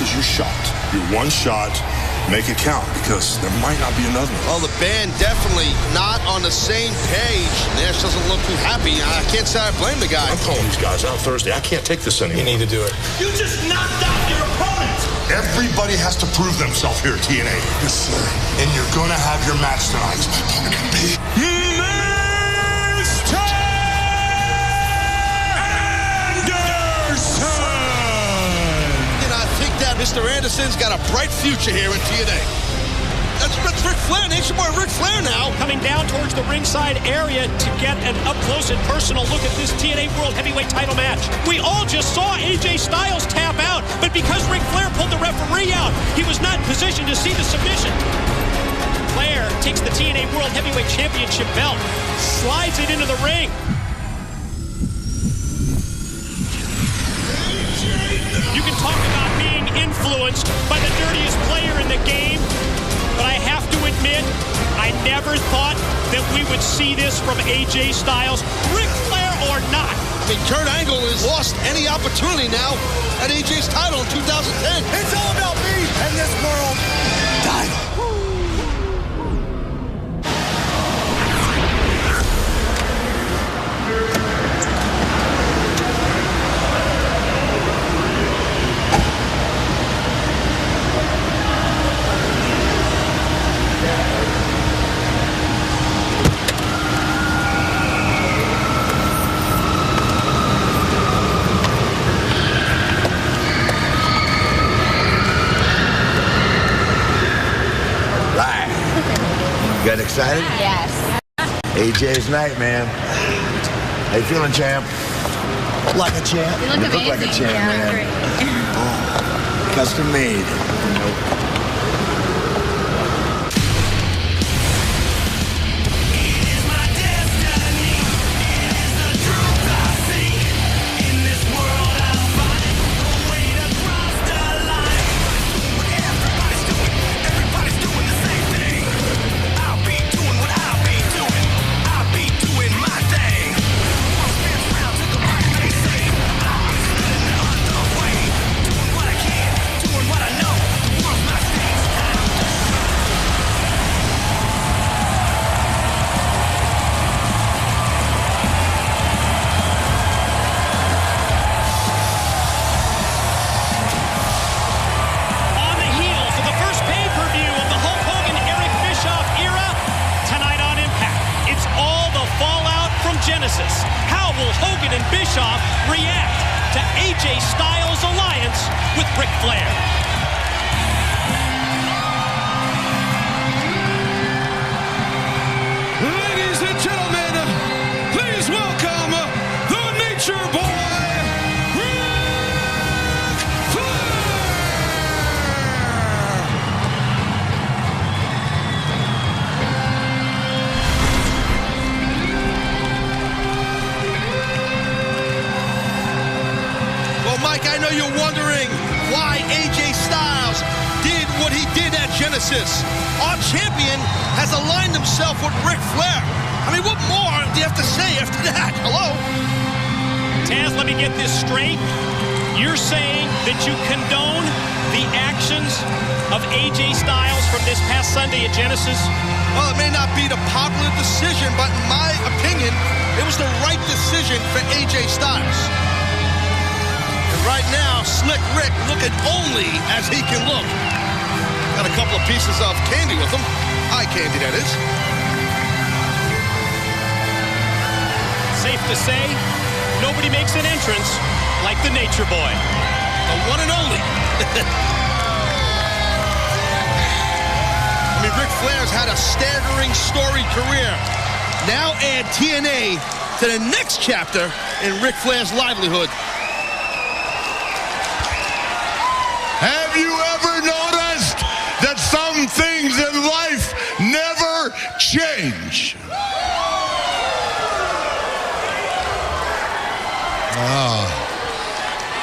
this is your shot. Your one shot. Make it count, because there might not be another one. Well, the band definitely not on the same page. Nash doesn't look too happy. I can't say I blame the guy. I'm calling these guys out Thursday. I can't take this anymore. You need to do it. You just knocked out your opponent. Everybody has to prove themselves here at TNA. Yes, sir. And you're going to have your match tonight. Mr. Anderson! And I think that Mr. Anderson's got a bright future here in TNA. That's Ric Flair, Nation Boy Ric Flair now. Coming down towards the ringside area to get an up-close and personal look at this TNA World Heavyweight title match. We all just saw AJ Styles tap out, but because Ric Flair pulled the referee out, he was not in position to see the submission. Flair takes the TNA World Heavyweight Championship belt, slides it into the ring. You can talk about being influenced by the dirtiest player in the game, but I have to admit, I never thought that we would see this from AJ Styles, Ric Flair or not. I mean, Kurt Angle has lost any opportunity now at AJ's title in 2010. It's all about me and this world title. Got excited? Yes. AJ's night, man. How you feeling, champ? Like a champ. You look amazing. Look like a champ, man. Great. Custom made. Genesis. How will Hogan and Bischoff react to AJ Styles' alliance with Ric Flair? Ladies and gentlemen, please welcome the Nature Boy, Ric Flair! Well, Mike, I know you're wondering why AJ Styles did what he did at Genesis. Our champion has aligned himself with Ric Flair. I mean, what more do you have to say after that? Hello? Taz, let me get this straight. You're saying that you condone the actions of AJ Styles from this past Sunday at Genesis? Well, it may not be the popular decision, but in my opinion, it was the right decision for AJ Styles. And right now, Slick Rick looking only as he can look. Got a couple of pieces of candy with him. Eye candy, that is. Safe to say, nobody makes an entrance like the Nature Boy. The one and only. I mean, Ric Flair's had a staggering storied career. Now add TNA to the next chapter in Ric Flair's livelihood. Have you ever noticed that some things in life never change?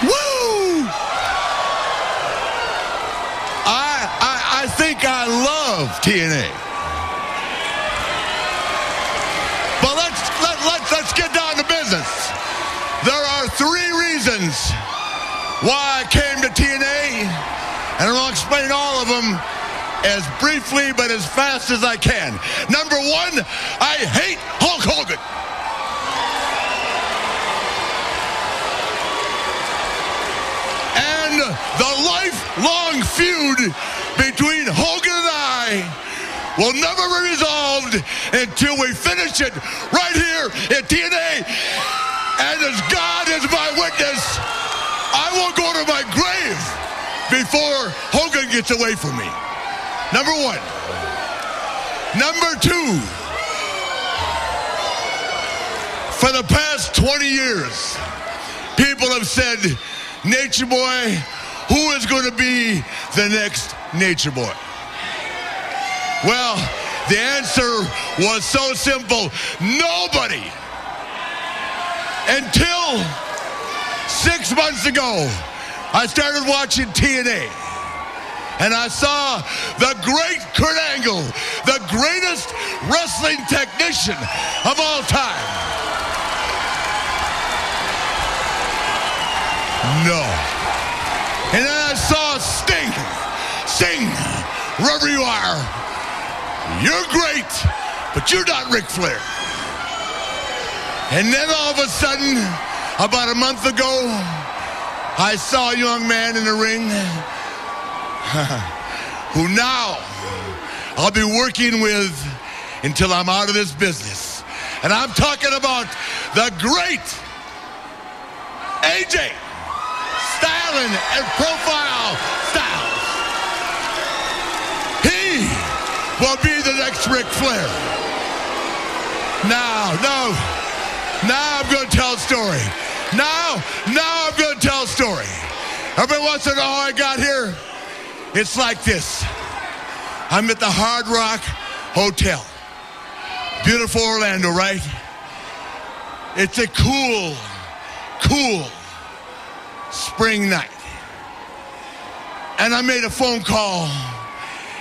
Woo! I think I love TNA. But let's get down to business. There are 3 reasons why I came to TNA. And I'll explain all of them as briefly but as fast as I can. Number one, I hate Hulk Hogan. And the lifelong feud between Hogan and I will never be resolved until we finish it right here at TNA. And as God is my witness, I will go to my grave before Hogan gets away from me. Number one. Number two, for the past 20 years, people have said, Nature Boy, who is going to be the next Nature Boy? Well, the answer was so simple, nobody. Until 6 months ago, I started watching TNA. And I saw the great Kurt Angle, the greatest wrestling technician of all time. No. And then I saw Sting. Sting, wherever you are, you're great, but you're not Ric Flair. And then all of a sudden, about a month ago, I saw a young man in the ring who now I'll be working with until I'm out of this business. And I'm talking about the great AJ Styling and Profile Styles. He will be the next Ric Flair. Now I'm going to tell a story. Now I'm going to tell a story. Everybody wants to know how I got here? It's like this. I'm at the Hard Rock Hotel. Beautiful Orlando, right? It's a cool spring night. And I made a phone call,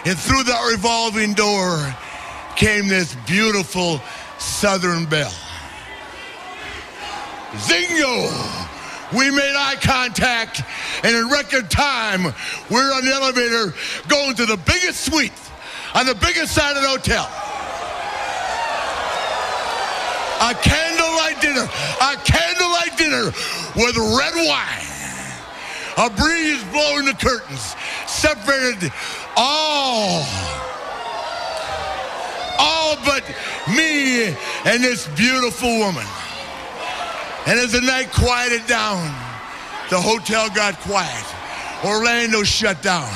and through that revolving door came this beautiful Southern belle. Zingo! We made eye contact, and in record time, we're on the elevator going to the biggest suite on the biggest side of the hotel. A candlelight dinner with red wine. A breeze blowing the curtains, separated all but me and this beautiful woman. And as the night quieted down, the hotel got quiet. Orlando shut down.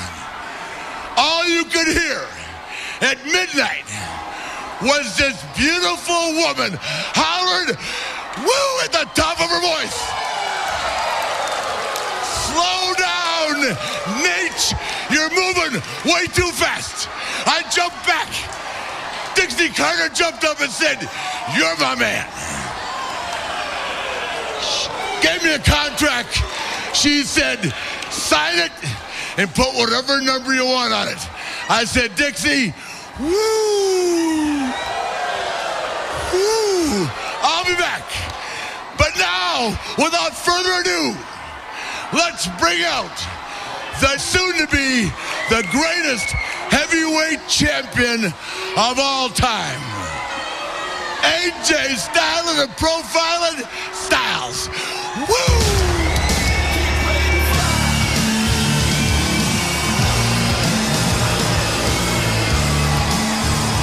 All you could hear at midnight was this beautiful woman hollering, woo, at the top of her voice. Slow down, Nate. You're moving way too fast. I jumped back. Dixie Carter jumped up and said, you're my man. Gave me a contract. She said, sign it and put whatever number you want on it. I said, Dixie, woo, I'll be back. But now, without further ado, let's bring out the soon-to-be the greatest heavyweight champion of all time. AJ Styling and Profiling Styles. Woo!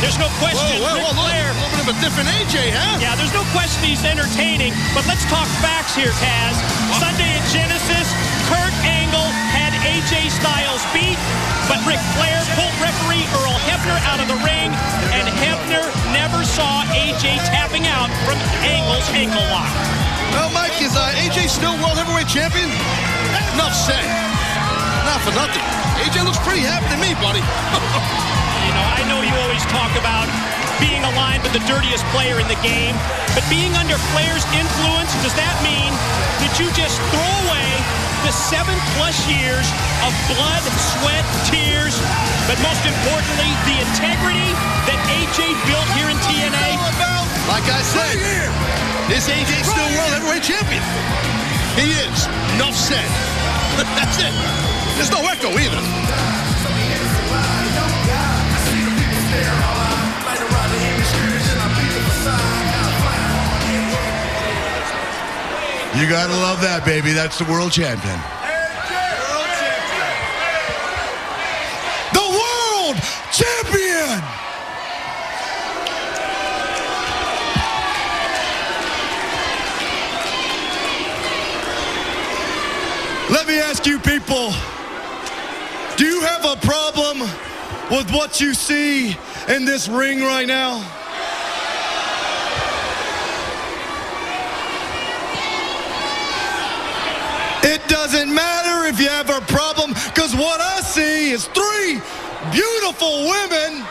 There's no question. Whoa, Ric look, Flair. a little bit of a different AJ, huh? Yeah, there's no question he's entertaining, but let's talk facts here, Taz. Sunday at Genesis, Kurt Angle had AJ Styles beat, but Ric Flair pulled referee Earl Hebner out of the ring, and Hebner never saw AJ tapping out from Angle's ankle lock. Well, Mike, is AJ still World Heavyweight Champion? Enough said. Not for nothing. AJ looks pretty happy to me, buddy. You know, I know you always talk about being aligned with the dirtiest player in the game, but being under Flair's influence, does that mean that you just throw away the 7+ years of blood, sweat, tears, but most importantly, the integrity that AJ built here in TNA? Like I said, is AJ still World Heavyweight Champion? He is. Enough said. That's it. There's no echo either. You gotta love that, baby. That's the world champion. The world champion! Let me ask you people, do you have a problem with what you see in this ring right now? It doesn't matter if you have a problem, because what I see is three beautiful women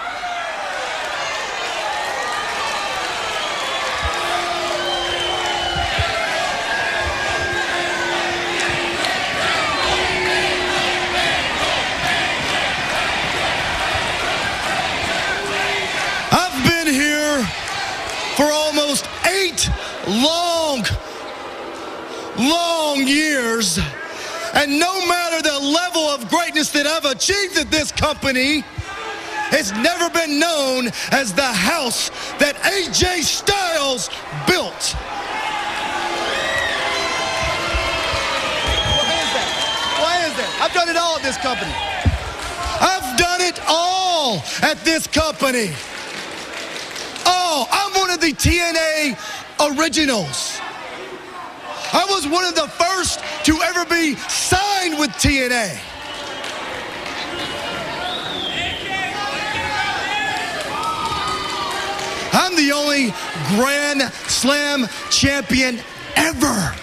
I've been here for almost 8 long years, and no matter the level of greatness that I've achieved at this company, it's never been known as the house that AJ Styles built. Why is that? I've done it all at this company. I've done it all at this company. Oh, I'm one of the TNA originals. I was one of the first to ever be signed with TNA. I'm the only Grand Slam champion ever.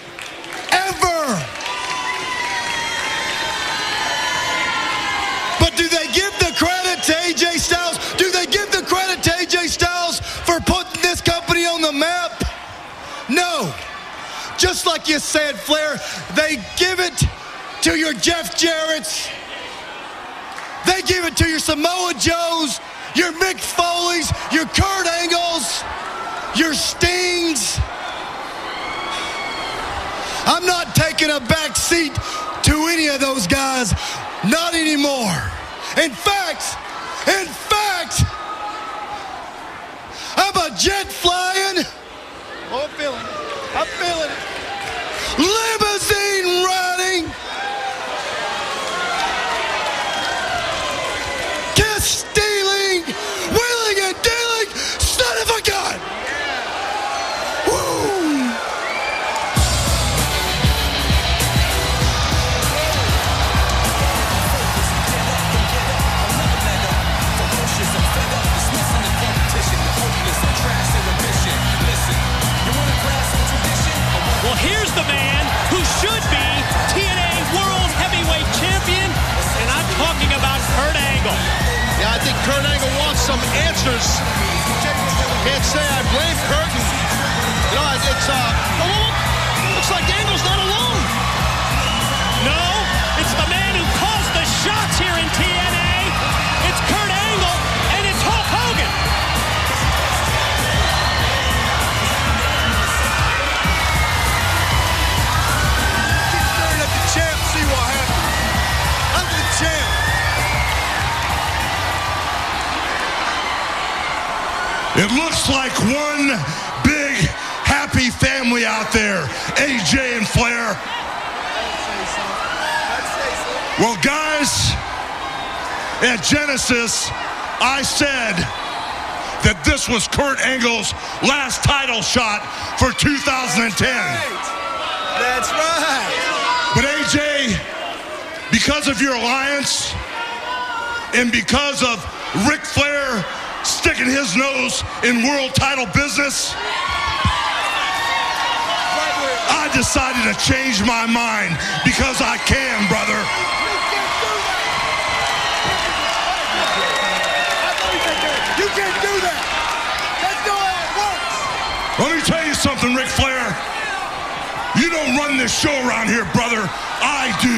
But do they give the credit to AJ Styles? Do they give the credit to AJ Styles for putting this company on the map? No. Just like you said, Flair, they give it to your Jeff Jarrett's. They give it to your Samoa Joes, your Mick Foley's, your Kurt Angles, your Stings. I'm not taking a back seat to any of those guys. Not anymore. In fact, I'm a jet flying. Oh, I'm feeling it. Limousine riding. Kiss stealing. Wheeling and dealing. Son of a gun. Woo. Well, here's the man who should be TNA World Heavyweight Champion, and I'm talking about Kurt Angle. Yeah, I think Kurt Angle wants some answers. Can't say I blame Kurt. You know, looks like Angle's not alone. No, it's the man who calls the shots here in TNA. It's Kurt Angle, and it's Hulk Hogan. Champ, see what happens. I'm the champ. It looks like one big happy family out there, AJ and Flair. Well, guys, at Genesis, I said that this was Kurt Angle's last title shot for 2010. That's right. But AJ, because of your alliance and because of Ric Flair sticking his nose in world title business, I decided to change my mind because I can, brother. You can't do that. That's not how it works. Let me tell you something, Ric Flair. You don't run this show around here, brother. I do.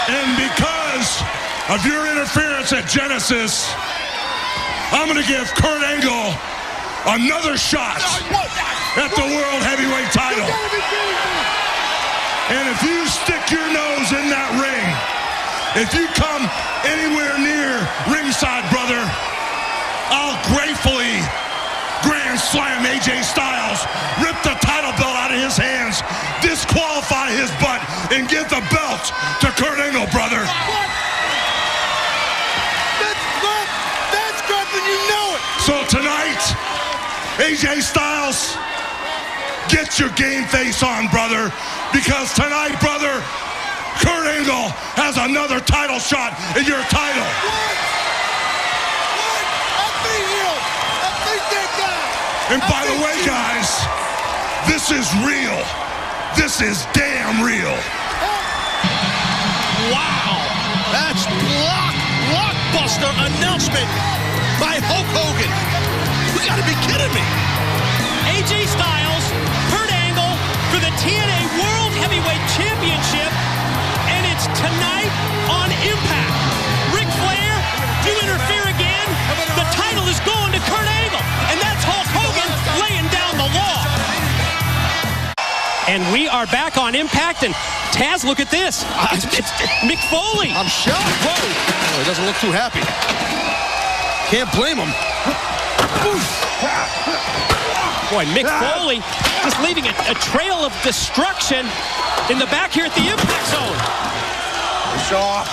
And because of your interference at Genesis, I'm going to give Kurt Angle another shot at the World Heavyweight title. And if you stick your nose in that ring, if you come anywhere near ringside, brother, I'll gratefully grand slam AJ Styles, rip the title belt out of his hands, disqualify his butt, and give the belt to Kurt Angle, brother. That's good when you know it. So tonight, AJ Styles, get your game face on, brother, because tonight, brother, Kurt Angle has another title shot in your title. And by the way, guys, this is real. This is damn real. Wow. That's blockbuster announcement by Hulk Hogan. You gotta be kidding me. AJ Styles, Kurt Angle for the TNA World Heavyweight Championship, and it's tonight on Impact. Ric Flair, you interfere again, the title is going to Kurt Angle, and that's Hulk Hogan laying down the law. And we are back on Impact, and Taz, look at this. It's Mick Foley. I'm shocked. Whoa. Oh, he doesn't look too happy. Can't blame him. Boy, Mick Foley just leaving a trail of destruction in the back here at the Impact Zone. Bischoff.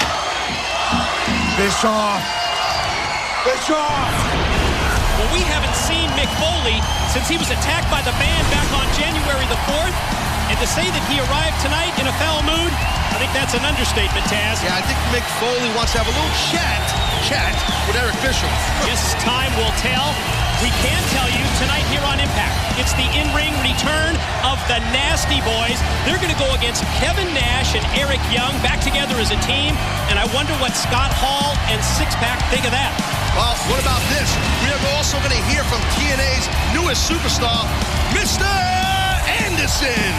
Bischoff. Bischoff. Well, we haven't seen Mick Foley since he was attacked by the band back on January the 4th. And to say that he arrived tonight in a foul mood, I think that's an understatement, Taz. Yeah, I think Mick Foley wants to have a little chat with Eric Bischoff. Yes, time will tell. We can tell you tonight here on Impact, it's the in-ring return of the Nasty Boys. They're going to go against Kevin Nash and Eric Young back together as a team. And I wonder what Scott Hall and Six-Pack think of that. Well, what about this? We are also going to hear from TNA's newest superstar, Mr. Anderson.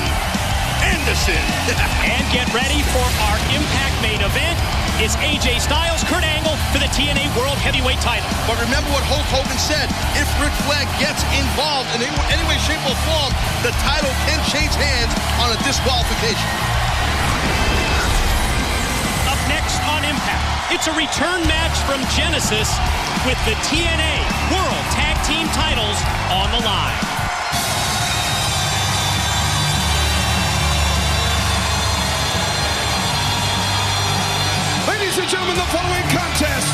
And get ready for our Impact main event. It's AJ Styles, Kurt Angle for the TNA World Heavyweight title. But remember what Hulk Hogan said. If Ric Flair gets involved in any way, shape, or form, the title can change hands on a disqualification. Up next on Impact, it's a return match from Genesis with the TNA World Tag Team titles on the line. Ladies and gentlemen, the following contest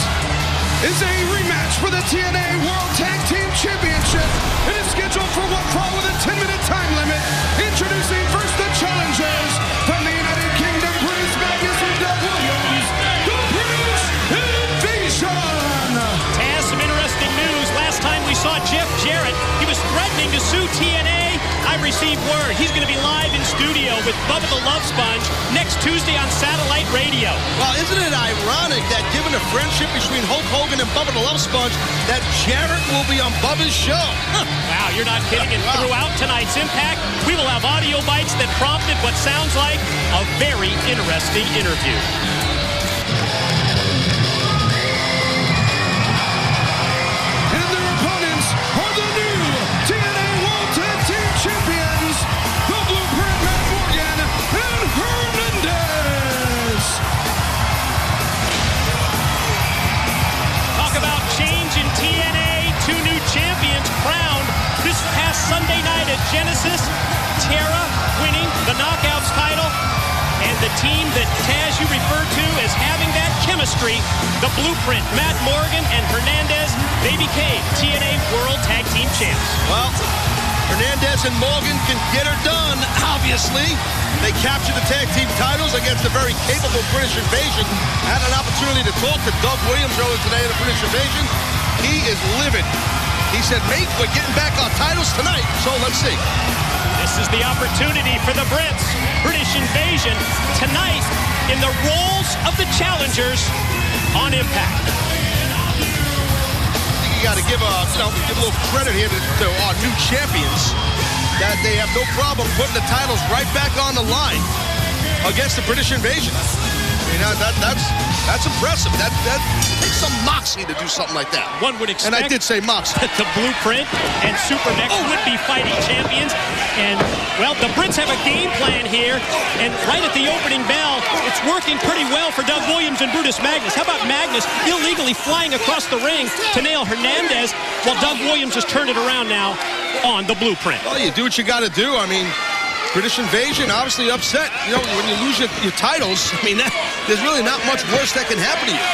is a rematch for the TNA World Tag Team Championship. It is scheduled for one fall with a 10-minute time limit. Introducing first the challengers from the United Kingdom, British Magazine, Doug Williams, the British Invasion. Taz, some interesting news. Last time we saw Jeff Jarrett, he was threatening to sue TNA. I received word he's going to be live in studio with Bubba the Love Sponge next Tuesday on satellite radio. Well, isn't it ironic that given the friendship between Hulk Hogan and Bubba the Love Sponge, that Jarrett will be on Bubba's show? Wow, you're not kidding. And throughout tonight's Impact, we will have audio bites that prompted what sounds like a very interesting interview. And their opponents are the new TNA World Tag Team Champions, the Blueprint, Matt Morgan and Hernandez. Talk about change in TNA. Two new champions crowned this past Sunday night at Genesis. Tara winning the Knockouts title. And the team that, Taz, you referred to as having that chemistry, the Blueprint, Matt Morgan and Hernandez, they became TNA World Tag Team Champs. Well, Hernandez and Morgan can get her done, obviously. They captured the tag team titles against the very capable British Invasion. Had an opportunity to talk to Doug Williams earlier today at the British Invasion. He is livid. He said, mate, we're getting back our titles tonight, so let's see. This is the opportunity for the Brits, British Invasion, tonight in the roles of the challengers on Impact. I think you got to give a little credit here to our new champions, that they have no problem putting the titles right back on the line against the British Invasion. I mean, that's That's impressive. That takes some moxie to do something like that. One would expect. And I did say moxie. That the Blueprint and Supermex would be fighting champions. And, well, the Brits have a game plan here. And right at the opening bell, it's working pretty well for Doug Williams and Brutus Magnus. How about Magnus illegally flying across the ring to nail Hernandez, while Doug Williams has turned it around now on the Blueprint? Well, you do what you got to do. I mean, British Invasion obviously upset. You know, when you lose your titles, I mean, there's really not much worse that can happen to you.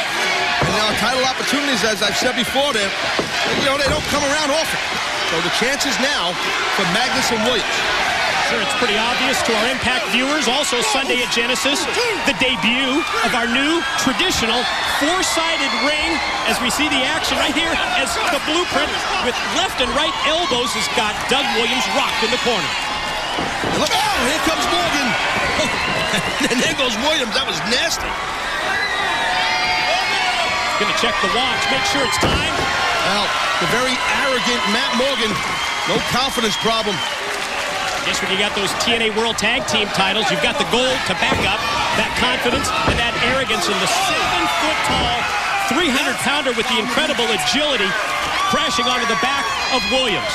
And now title opportunities, as I've said before, they don't come around often. So the chances now for Magnus and Williams. Sure, it's pretty obvious to our Impact viewers. Also Sunday at Genesis, the debut of our new traditional four-sided ring, as we see the action right here as the Blueprint with left and right elbows has got Doug Williams rocked in the corner. Look, oh, here comes Morgan. And there goes Williams. That was nasty. Gonna check the watch, make sure it's time. Well, the very arrogant Matt Morgan, no confidence problem. I guess when you got those TNA World Tag Team titles, you've got the gold to back up that confidence and that arrogance in the 7-foot-tall, 300-pounder with the incredible agility crashing onto the back of Williams.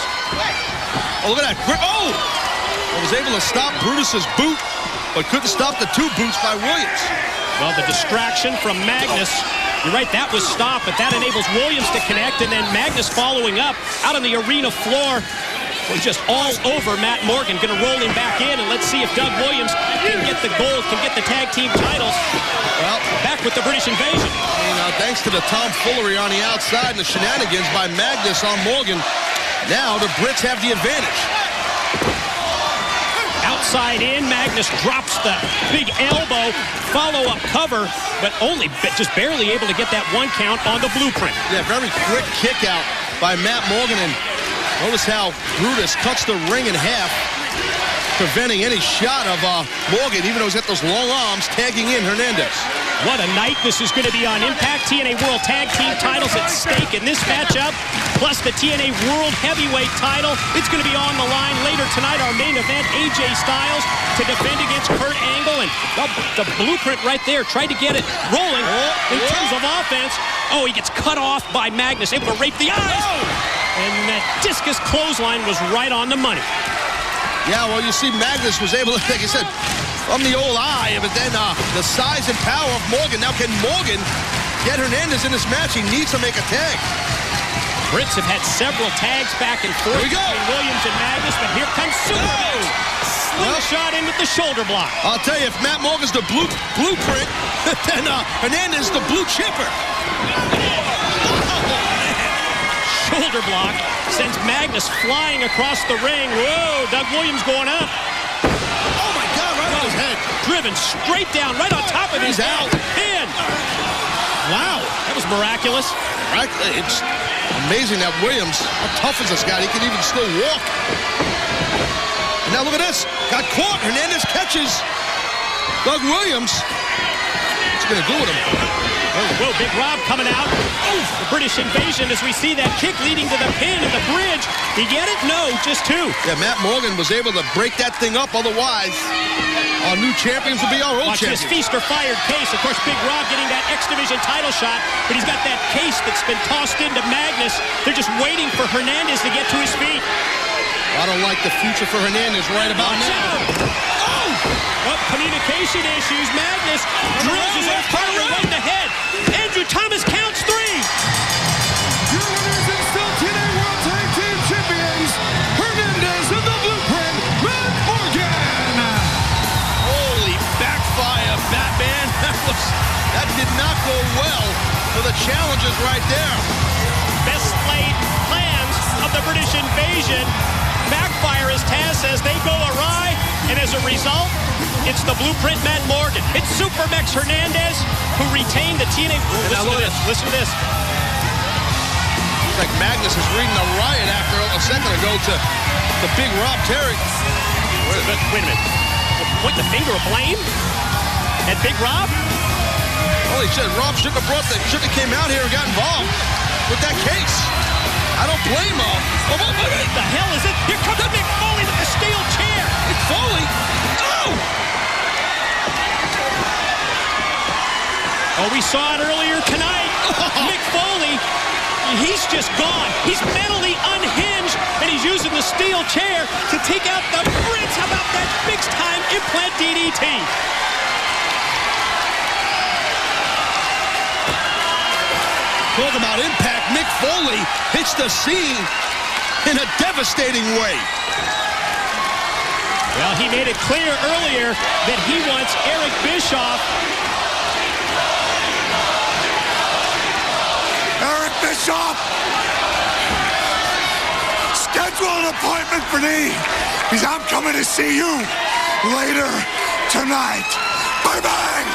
Oh, look at that grip. Oh! Was able to stop Brutus's boot, but couldn't stop the two boots by Williams. Well, the distraction from Magnus, you're right, that was stopped, but that enables Williams to connect, and then Magnus following up out on the arena floor was just all over Matt Morgan. Going to roll him back in, and let's see if Doug Williams can get the gold, can get the tag team titles. Well, back with the British Invasion. Thanks to the tomfoolery on the outside and the shenanigans by Magnus on Morgan, now the Brits have the advantage. Outside in, Magnus drops the big elbow, follow-up cover, but only just barely able to get that one count on the Blueprint. Yeah, very quick kick out by Matt Morgan, and notice how Brutus cuts the ring in half, preventing any shot of Morgan, even though he's got those long arms, tagging in Hernandez. What a night this is going to be on Impact. TNA World Tag Team titles at stake in this matchup, plus the TNA World Heavyweight title. It's going to be on the line later tonight. Our main event, AJ Styles to defend against Kurt Angle. And well, the Blueprint right there tried to get it rolling in terms of offense. Oh, he gets cut off by Magnus, able to rape the eyes. And that discus clothesline was right on the money. Yeah, well, you see Magnus was able to, like I said, from the old eye, but then the size and power of Morgan. Now, can Morgan get Hernandez in this match? He needs to make a tag. Brits have had several tags back and forth between Williams and Magnus, but here comes Supermex. Slingshot in with the shoulder block. I'll tell you, if Matt Morgan's the Blueprint, then Hernandez is the Blue Chipper. Shoulder block sends Magnus flying across the ring. Whoa, Doug Williams going up. Oh, my God, right on his head. Driven straight down, right on top of his out. Pin. Wow, that was miraculous. Right, it's amazing that Williams, how tough is this guy? He can even still walk. And now look at this. Got caught. Hernandez catches Doug Williams. What's he going to do with him? Whoa, Big Rob coming out. The British Invasion as we see that kick leading to the pin and the bridge. He get it? No, just two. Yeah, Matt Morgan was able to break that thing up. Otherwise, our new champions will be our old champions. Watch this feast or fired case. Of course, Big Rob getting that X Division title shot, but he's got that case that's been tossed into Magnus. They're just waiting for Hernandez to get to his feet. I don't like the future for Hernandez right about now. Oh! Well, communication issues. Magnus drills his own partner right in the head. Andrew Thomas counts three. Your winners and still TNA World Tag Team Champions, Hernandez and the Blueprint, Matt Morgan. Holy backfire, Batman. That did not go well for the challengers right there. Best laid plans of the British Invasion backfire, as Taz says. They go awry, and as a result, it's the Blueprint Matt Morgan. It's Supermex Hernandez who retained the TNA. Listen to this. Listen to this. Looks like Magnus is reading a riot after a second ago to Big Rob Terry. Wait a minute. Point the finger of blame at Big Rob? Oh, he said Rob shouldn't have came out here and got involved with that case. I don't blame him. Oh, what the hell is it? Here comes Mick Foley with the steel chair. Mick Foley? Oh! Oh, Well, we saw it earlier tonight. Mick Foley, he's just gone. He's mentally unhinged, and he's using the steel chair to take out the Brits. How about that big-time implant DDT? Talk about impact. Mick Foley hits the scene in a devastating way. Well, he made it clear earlier that he wants Eric Bischoff. Eric Bischoff! Schedule an appointment for me, because I'm coming to see you later tonight. Bye-bye!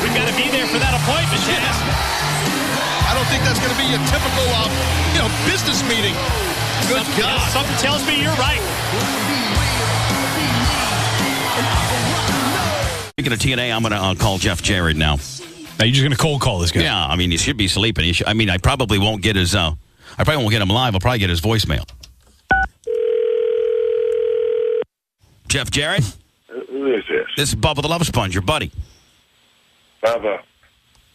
We've got to be there for that appointment, Chaz. I don't think that's going to be your typical, business meeting. Good God. Something tells me you're right. Speaking of TNA, I'm going to call Jeff Jarrett now. Are you just going to cold call this guy? Yeah, I mean, he should be sleeping. I probably won't get his. I probably won't get him live. I'll probably get his voicemail. Jeff Jarrett? Who is this? This is Bubba the Love Sponge, your buddy. Bubba.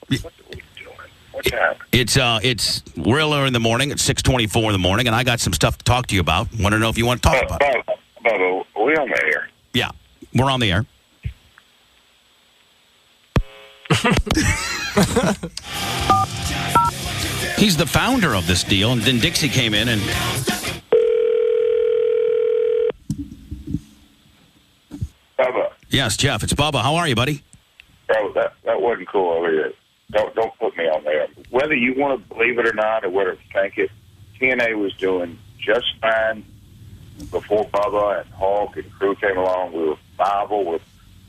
What are you doing? What's happening? It's early in the morning. It's 6:24 in the morning, and I got some stuff to talk to you about. Want to know if you want to talk about it? Bubba, are we on the air? Yeah, we're on the air. He's the founder of this deal, and then Dixie came in and... Bubba. Yes, Jeff, it's Bubba. How are you, buddy? Bro, that wasn't cool over here. Don't put me on there. Whether you want to believe it or not, or whether you think it, TNA was doing just fine before Bubba and Hulk and crew came along. We were viable with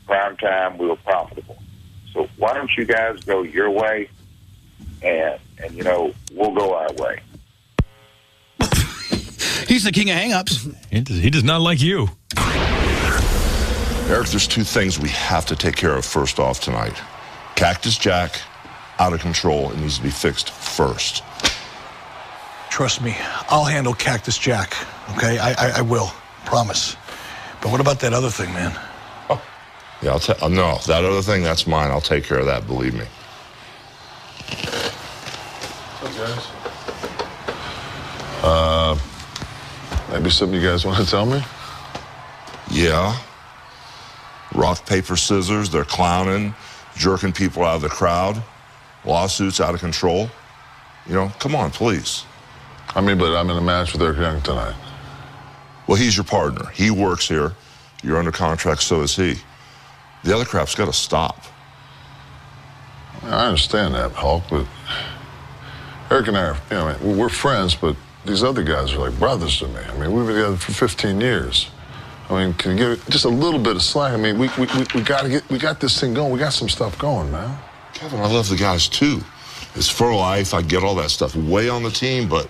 prime time. We were profitable. So why don't you guys go your way, and we'll go our way. He's the king of hang-ups. He does not like you. Eric, there's two things we have to take care of first off tonight. Cactus Jack, out of control. It needs to be fixed first. Trust me, I'll handle Cactus Jack, okay? I will, promise. But what about that other thing, man? Yeah, no, that other thing, that's mine. I'll take care of that, believe me. What's up, guys? Maybe something you guys want to tell me? Yeah. Rock, paper, scissors. They're clowning, jerking people out of the crowd. Lawsuits out of control. Come on, please. But I'm in a match with Eric Young tonight. Well, he's your partner. He works here. You're under contract, so is he. The other crap's got to stop. I understand that, Hulk, but Eric and I are, we're friends, but these other guys are like brothers to me. We've been together for 15 years. Can you give just a little bit of slack? We got this thing going. We got some stuff going, man. Kevin, I love the guys too. It's for life. I get all that stuff. Way on the team, but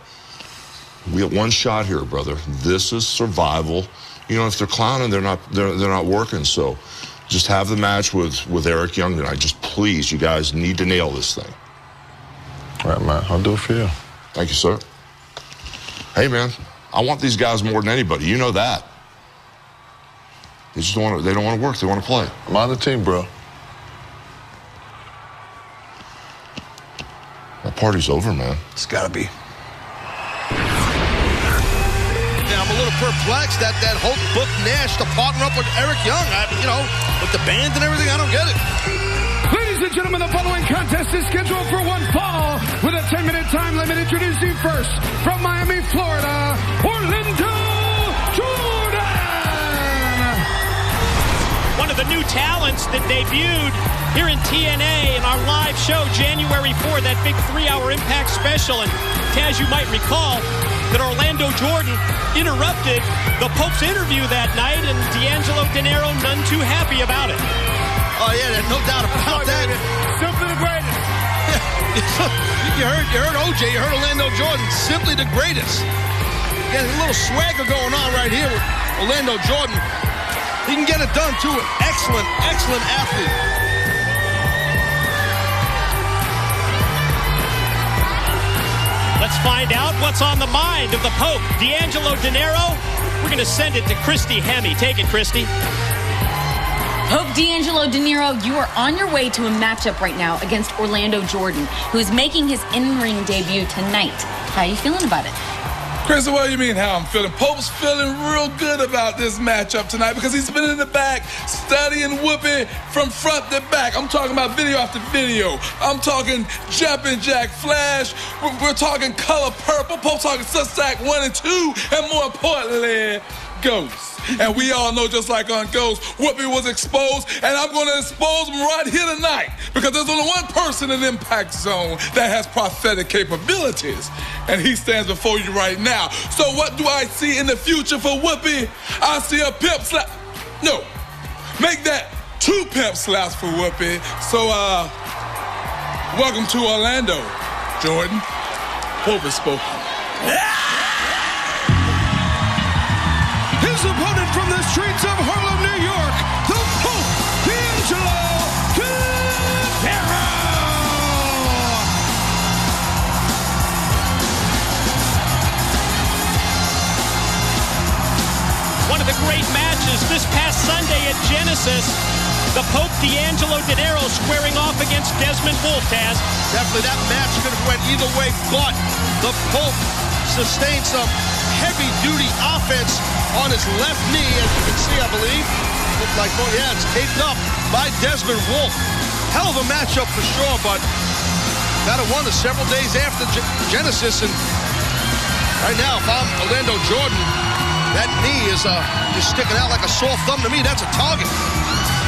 we have one shot here, brother. This is survival. If they're clowning, they're not working. So just have the match with Eric Young tonight. Just please, you guys need to nail this thing. All right, man. I'll do it for you. Thank you, sir. Hey, man, I want these guys more than anybody. You know that. They just don't want to work. They want to play. I'm on the team, bro. That party's over, man. It's got to be. Now, I'm a little perplexed that Hulk booked Nash to partner up with Eric Young. With the band and everything, I don't get it. Ladies and gentlemen, the following contest is scheduled for one fall with a 10-minute time limit. Introducing first from Miami, Florida, Orlando Jordan. One of the new talents that debuted here in TNA in our live show January 4th, that big 3-hour Impact special. And Taz, you might recall that Orlando Jordan interrupted the Pope's interview that night, and D'Angelo Dinero none too happy about it. Oh, yeah, there's no doubt about that. Simply the greatest. You heard OJ, you heard Orlando Jordan, simply the greatest. Got a little swagger going on right here with Orlando Jordan. He can get it done, too. Excellent, excellent athlete. Let's find out what's on the mind of the Pope. D'Angelo Dinero. We're going to send it to Christy Hemme. Take it, Christy. Pope D'Angelo Dinero, you are on your way to a matchup right now against Orlando Jordan, who is making his in-ring debut tonight. How are you feeling about it? Chris, what do you mean how I'm feeling? Pope's feeling real good about this matchup tonight because he's been in the back studying Whoopi from front to back. I'm talking about video after video. I'm talking Jumpin' Jack Flash. We're talking Color Purple. Pope's talking Suspect 1 and 2. And more importantly, Ghost. And we all know, just like on Ghost, Whoopi was exposed, and I'm going to expose him right here tonight because there's only one person in Impact Zone that has prophetic capabilities, and he stands before you right now. So what do I see in the future for Whoopi? I see a pimp slap. No, make that 2 pimp slaps for Whoopi. So, welcome to Orlando, Jordan. Pope has spoken. His opponent from the streets of Harlem, New York, the Pope, D'Angelo Dinero. One of the great matches this past Sunday at Genesis. The Pope D'Angelo Dinero squaring off against Desmond Wolfe, Taz. Definitely that match could have went either way, but the Pope sustained some heavy-duty offense on his left knee, as you can see, I believe. Looked like, oh yeah, it's taped up by Desmond Wolfe. Hell of a matchup for sure, but got it won several days after Genesis, and right now, if I'm Orlando Jordan, that knee is sticking out like a sore thumb to me. That's a target.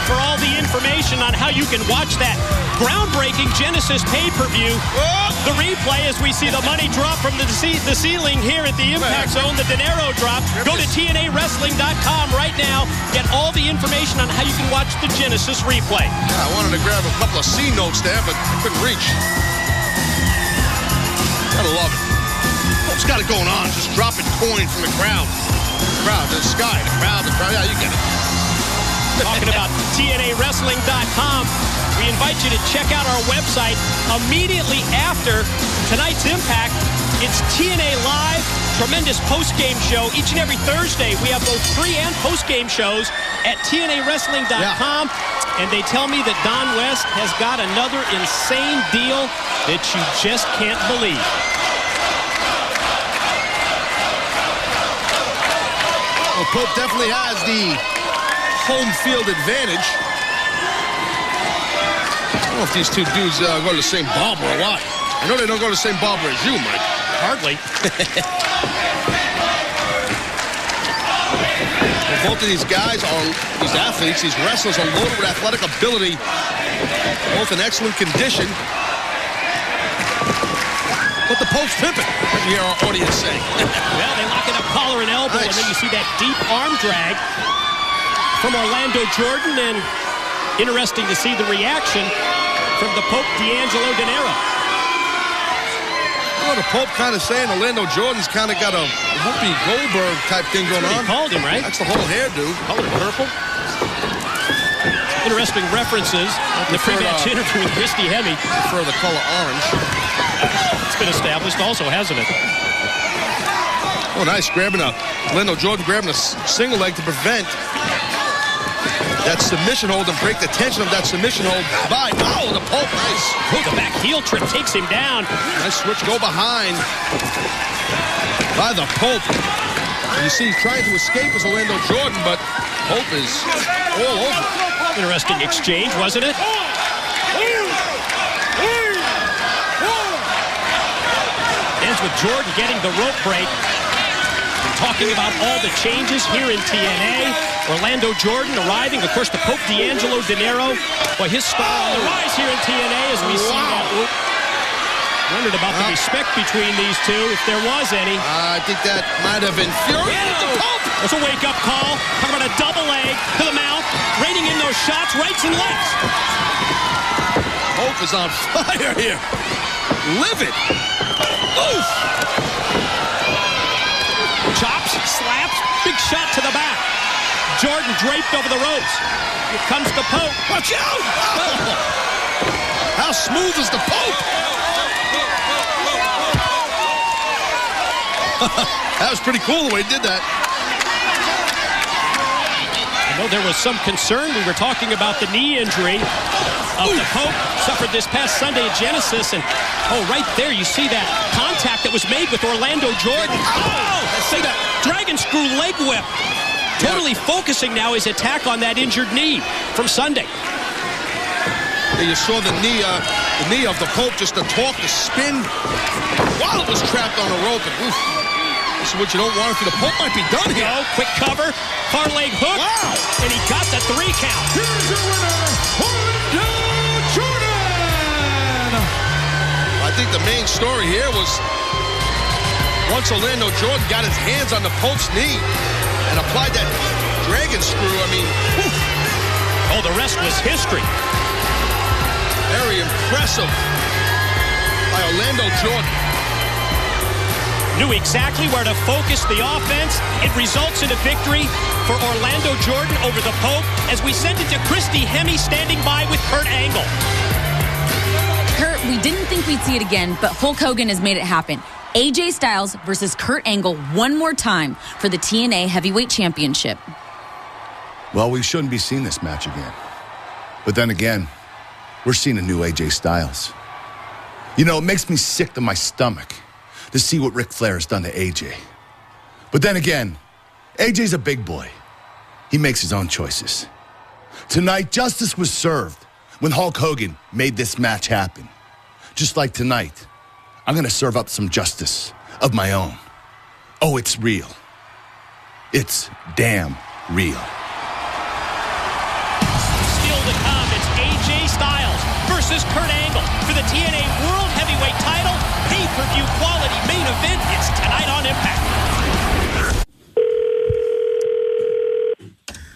For all the information on how you can watch that groundbreaking Genesis pay-per-view, the replay as we see the money drop from the ceiling here at the Impact Zone, the Dinero drop. Go to TNAWrestling.com right now. Get all the information on how you can watch the Genesis replay. Yeah, I wanted to grab a couple of C notes there, but I couldn't reach. Gotta love it. Pope's got it going on, just dropping coin from the crowd. The crowd, the sky, the crowd, yeah, you get it. Talking about TNAWrestling.com. We invite you to check out our website immediately after tonight's Impact. It's TNA Live, tremendous post-game show. Each and every Thursday, we have both pre- and post-game shows at TNAWrestling.com. Yeah. And they tell me that Don West has got another insane deal that you just can't believe. Well, Pope definitely has the home field advantage. I don't know if these two dudes go to the same barber or what. I know they don't go to the same barber as you, Mike. Hardly. Well, both of these guys are, these athletes, these wrestlers are loaded with athletic ability, both in excellent condition. But the Pope's pimping, as you hear our audience say. Well, they lock it up collar and elbow, nice. And then you see that deep arm drag from Orlando Jordan, and interesting to see the reaction from the Pope D'Angelo Dinero. You know, the Pope kind of saying Orlando Jordan's kind of got a Whoopi Goldberg type thing going on. He called him, right? That's the whole hairdo. Colored purple. Interesting references in the pre-match interview with Christy Hemme. For the color orange. It's been established also, hasn't it? Oh, nice. Orlando Jordan grabbing a single leg to prevent that submission hold and break the tension of that submission hold by, the Pope, nice. Oh, the back heel trip takes him down. Nice switch, go behind by the Pope. And you see he's trying to escape as Orlando Jordan, but Pope is all over. Interesting exchange, wasn't it? Ends with Jordan getting the rope break. Talking about all the changes here in TNA. Orlando Jordan arriving. Of course, the Pope D'Angelo Dinero. Boy, his star on the rise here in TNA as we see that. Wondered about the respect between these two, if there was any. I think that might have infuriated the Pope. That's a wake-up call. Talking about a double leg to the mouth. Raining in those shots, rights and lefts. Pope is on fire here. Livid. Oof. Chops, slaps, big shot to the back. Jordan draped over the ropes. Here comes the Pope. Watch out! Oh. How smooth is the Pope? That was pretty cool the way he did that. I know there was some concern. We were talking about the knee injury of the Pope, suffered this past Sunday at Genesis. And, right there, you see that contact that was made with Orlando Jordan. See that dragon screw leg whip. Totally focusing now his attack on that injured knee from Sunday. And you saw the knee of the Pope, just the torque, the spin, while it was trapped on the rope. And, oof, this is what you don't want. The Pope might be done here. Quick cover, far leg hook, and he got the 3 count. Here's your winner, Orlando Jordan. I think the main story here was once Orlando Jordan got his hands on the Pope's knee and applied that dragon screw, I mean, whew. The rest was history. Very impressive by Orlando Jordan. Knew exactly where to focus the offense. It results in a victory for Orlando Jordan over the Pope as we send it to Christy Hemme standing by with Kurt Angle. Kurt, we didn't think we'd see it again, but Hulk Hogan has made it happen. AJ Styles versus Kurt Angle one more time for the TNA Heavyweight Championship. Well, we shouldn't be seeing this match again. But then again, we're seeing a new AJ Styles. You know, it makes me sick to my stomach to see what Ric Flair has done to AJ. But then again, AJ's a big boy. He makes his own choices. Tonight, justice was served when Hulk Hogan made this match happen. Just like tonight, I'm going to serve up some justice of my own. Oh, it's real. It's damn real. Still to come, it's AJ Styles versus Kurt Angle for the TNA World Heavyweight title. Pay-per-view quality main event. It's tonight on Impact.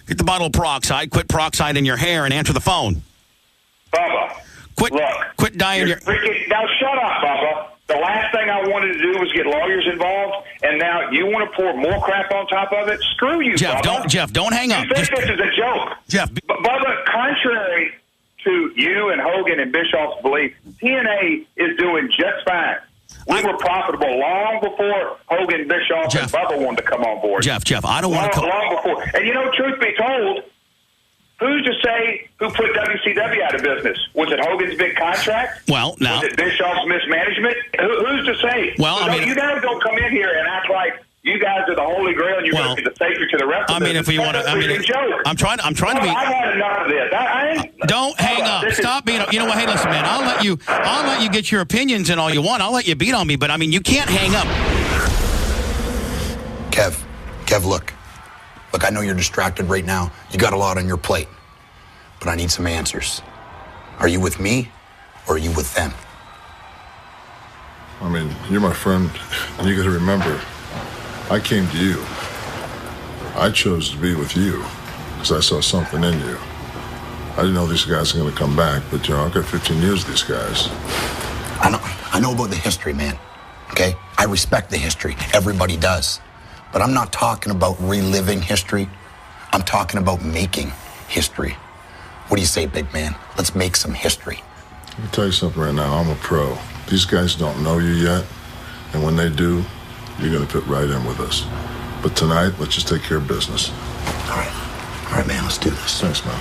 Get the bottle of peroxide, quit peroxide in your hair, and answer the phone. Bubba, Quit dying your... Now shut up, Bubba. The last thing I wanted to do was get lawyers involved, and now you want to pour more crap on top of it? Screw you, Jeff, Bubba. don't hang up. You think this is a joke? Jeff. Bubba, contrary to you and Hogan and Bischoff's belief, TNA is doing just fine. We were profitable long before Hogan, Bischoff, and Bubba wanted to come on board. Jeff, I don't want to... Long before. And you know, truth be told, who's to say who put WCW out of business? Was it Hogan's big contract? Well, now... Was it Bischoff's mismanagement? Who's to say? Well, I mean... You guys don't come in here and act like you guys are the holy grail and you're going to be the savior to the rest of us. I mean, if we want to... I'm trying to be... I've had enough of this. Don't hang up. Stop being... You know what? Hey, listen, man. I'll let you get your opinions and all you want. I'll let you beat on me, but, I mean, you can't hang up. Kev, look. Look, I know you're distracted right now. You got a lot on your plate. But I need some answers. Are you with me, or are you with them? I mean, you're my friend, and you got to remember, I came to you. I chose to be with you because I saw something in you. I didn't know these guys were going to come back, but, you know, I've got 15 years of these guys. I know about the history, man, okay? I respect the history. Everybody does. But I'm not talking about reliving history. I'm talking about making history. What do you say, big man? Let's make some history. Let me tell you something right now. I'm a pro. These guys don't know you yet, and when they do, you're going to fit right in with us. But tonight, let's just take care of business. All right, man, let's do this. Thanks, man.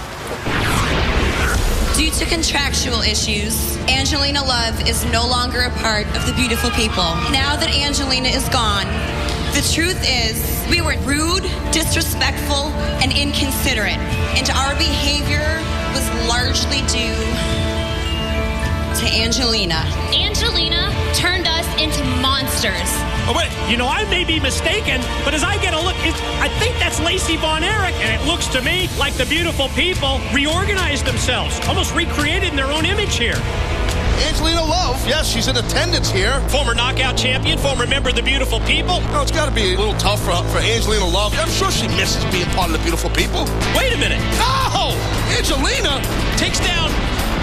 Due to contractual issues, Angelina Love is no longer a part of the beautiful people. Now that Angelina is gone, the truth is we were rude, disrespectful, and inconsiderate, and our behavior was largely due to Angelina. Angelina turned us into monsters. Oh, wait, you know, I may be mistaken, but as I get a look, I think that's Lacey Von Erich, and it looks to me like the beautiful people reorganized themselves, almost recreated in their own image here. Angelina Love, yes, she's in attendance here. Former knockout champion, former member of the beautiful people. No, it's got to be a little tough for Angelina Love. I'm sure she misses being part of the beautiful people. Wait a minute. Oh, Angelina takes down